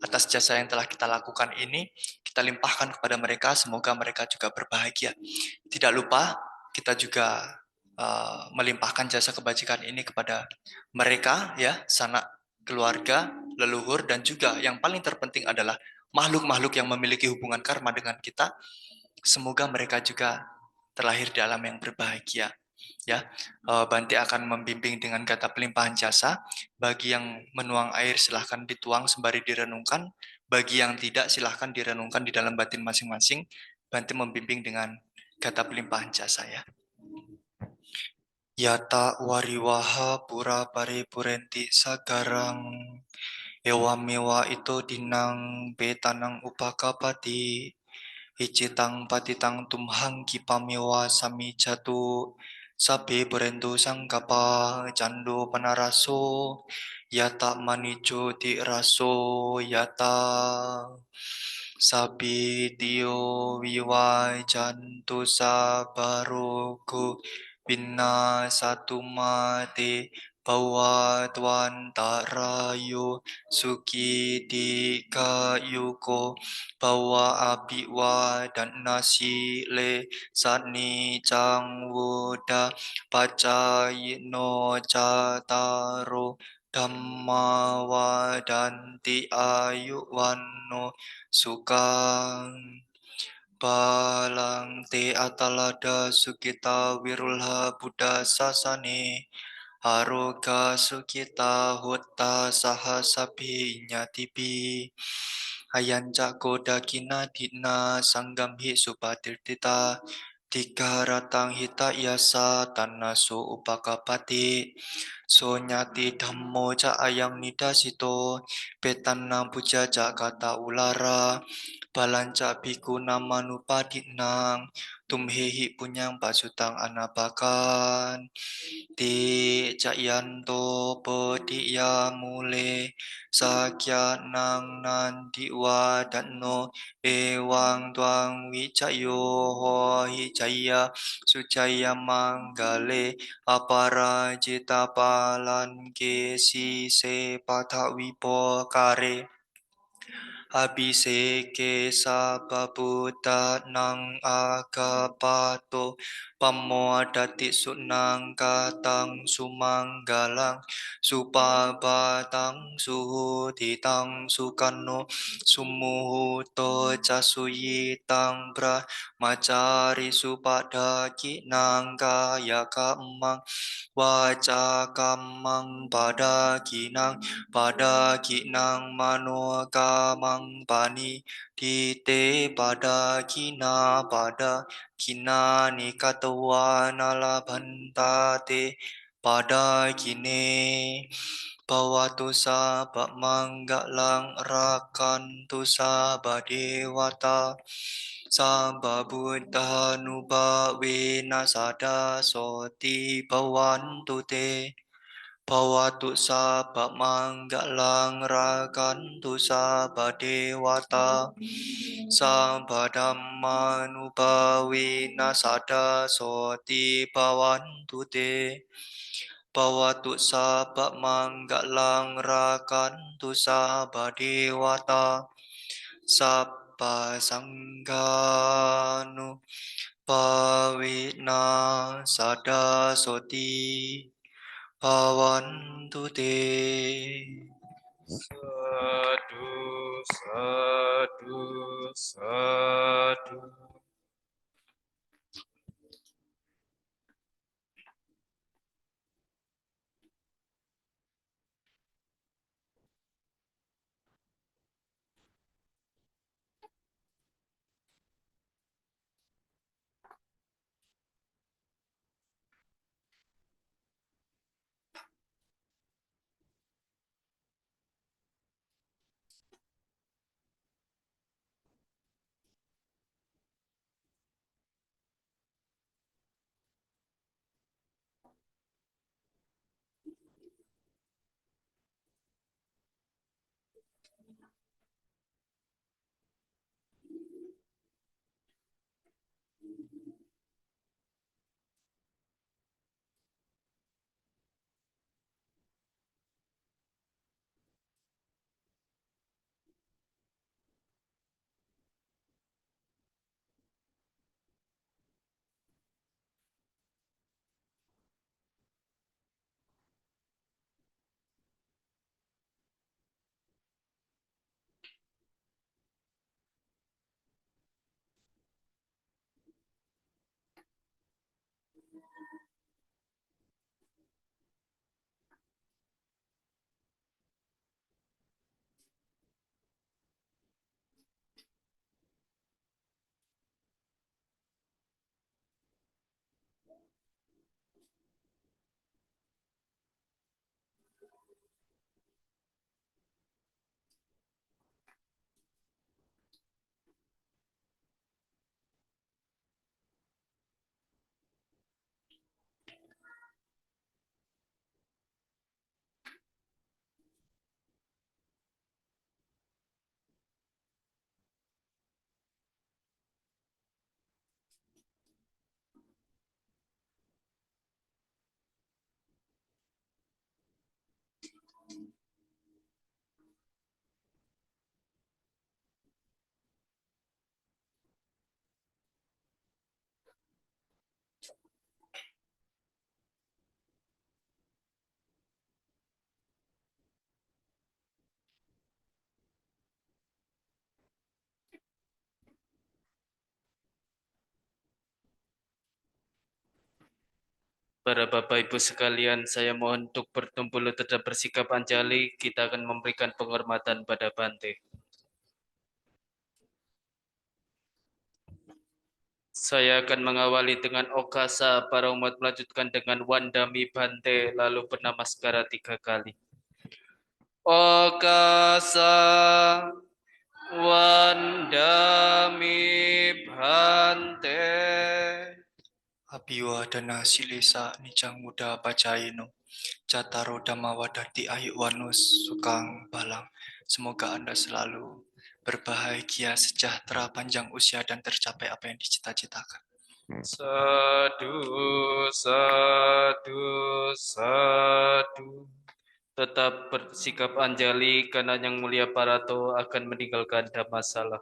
atas jasa yang telah kita lakukan ini, kita limpahkan kepada mereka, semoga mereka juga berbahagia. Tidak lupa kita juga melimpahkan jasa kebajikan ini kepada mereka, ya, sanak keluarga, leluhur, dan juga yang paling terpenting adalah makhluk-makhluk yang memiliki hubungan karma dengan kita. Semoga mereka juga terlahir di alam yang berbahagia. Ya, Bante akan membimbing dengan kata pelimpahan jasa. Bagi yang menuang air silahkan dituang sembari direnungkan. Bagi yang tidak silahkan direnungkan di dalam batin masing-masing. Bante membimbing dengan kata pelimpahan jasa, ya. Yata wariwaha pura paripurenti sagarang ewamewa itu dinang betanang upakapati icitang patitang tumhang kipamewa sami jatu sabe berendu sangkapa candu panaraso yata manijo di raso yata sabi tio wiwai jantu sabarogo bina satu mati bahwa tuan tarayo suki di kayuko bahwa abiwa dan nasi le sani cang wuda pacayino cataro dhamma wadanti ayu wano sukang balang te atalada sukita wirulha buddha sasane aroga sukita hutta sahasapi nyatipi ayanca koda kina dina sanggam hi supatirtita tiga ratang hita yasa tanasu upakapati Sonyati dhammo ca ayang nidasito, petanang puja ca kata ulara, balanca biku namanupadinang, tumhehi punyang pasutang anabakan. Ti cayanto pediya mule sakya nang nanti wadatno ewang tuang wicayo hohi caya sucaya manggale aparajita palan kesi se patha wipo kare abhiseke sababuta nang agapato pamodati sunang katang sumanggalang supabatang suhuditang sukano sumuhuto casuyitang brahmacari supadaki nang kaya kamang waca kamang pada kinang mano kamang pani dite pada kina nikatwa nalabantate pada kine Bawatu sabak manggalang rakantu sabak dewata Sabba buddha nubawena sada soti bawantu te Bawatu sabak manggalang rakantu sabak dewata Sabba dhamma nubawena sada soti bawantu te Bawatu sabak manggalang rakantu sabak dewata Sabba sangganu pawina sada soti bawantu te. Sadu, sadu, sadu. Para Bapak Ibu sekalian, saya mohon untuk bertumpul lutut tetap bersikap anjali. Kita akan memberikan penghormatan pada Bante. Saya akan mengawali dengan Okasa, para umat melanjutkan dengan Wandami Bante, lalu Purnamaskara 3 kali. Okasa, Wandami Bante. Abiwa dana silesa nicang muda bacaino. Jataro dhamma wadati ayuwanus sukang balang. Semoga Anda selalu berbahagia, sejahtera, panjang usia, dan tercapai apa yang dicita-citakan. Sadu, sadu, sadu. Tetap bersikap anjali karena Yang Mulia Parato akan meninggalkan Dhammasala.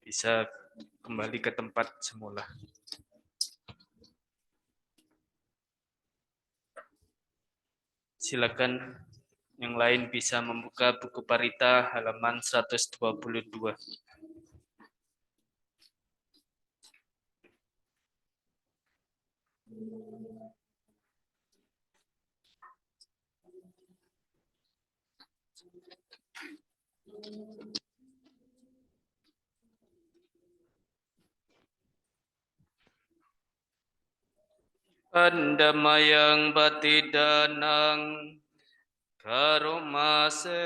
Bisa kembali ke tempat semula. Silakan yang lain bisa membuka buku Parita halaman 122. Andamayang batidanang karumase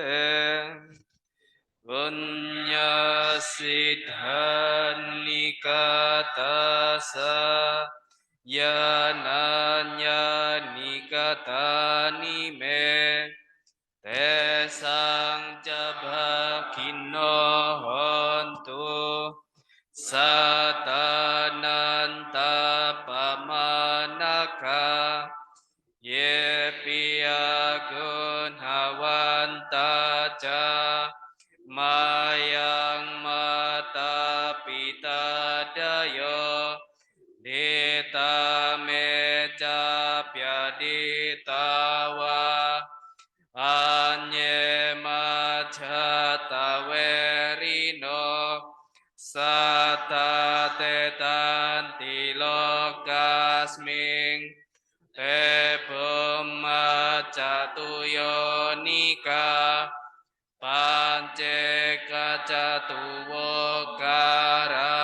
Gunya sidhan nikatasa yananya nikatani me tesang jabakino hontu satananta pamanaka ye piagun hawanta ca mayang mata pita dayo dita meja piaditawa anye majata werino sata tetanti lokasming te pemacatu yonika pance kacatu wokara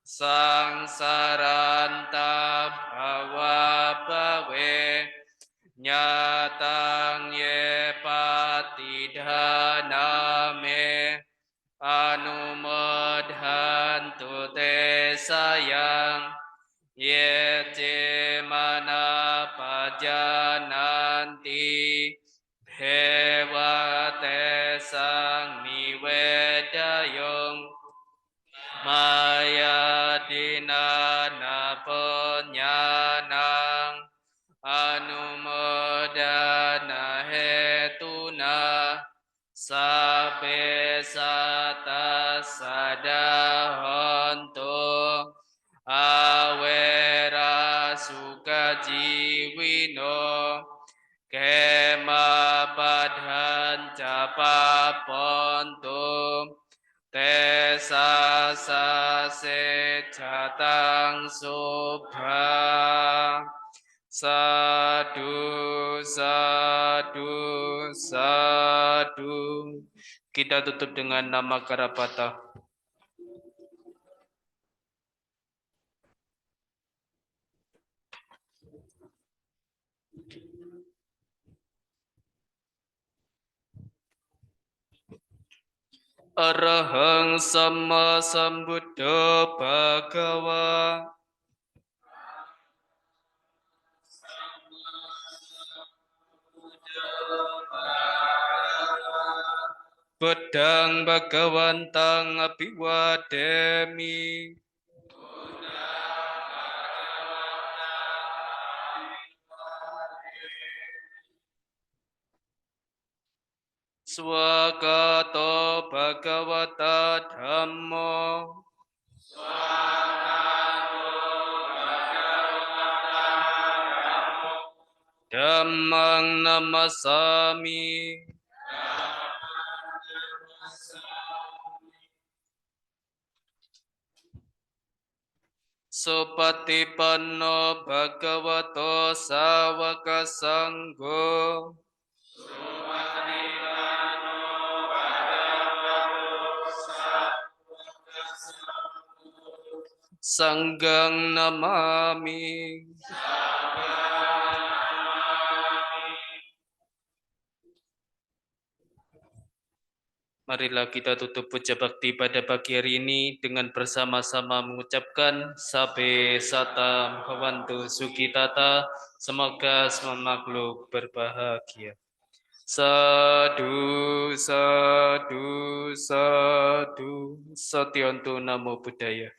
sangsaranta bhawa bawe nyatang ye patidhaname anumodhantu te sayang ye mana pajananti dewa te sang niwedayong maya dinana penyanang anumodana hetuna sabe sata sadahonto awera sukajiwino kema padhan capaponto tesa sase jatang subha sadu sadu sadu. Kita tutup dengan nama Karapata. Arahang sama sambuddha bhagawa. Buddhang Bhagawantang Abhiwademi. Swagato Bhagavata Dhammo. Dhammang namasami. Supatipanno Bhagavato Sawaka Sangho. Sanggang namami. Marilah kita tutup puja bakti pada pagi hari ini dengan bersama-sama mengucapkan Sabe Satam Bhavantu Sukitata. Semoga semua makhluk berbahagia. Sadu, sadu, sadu. Satyantu Namo Buddhaya.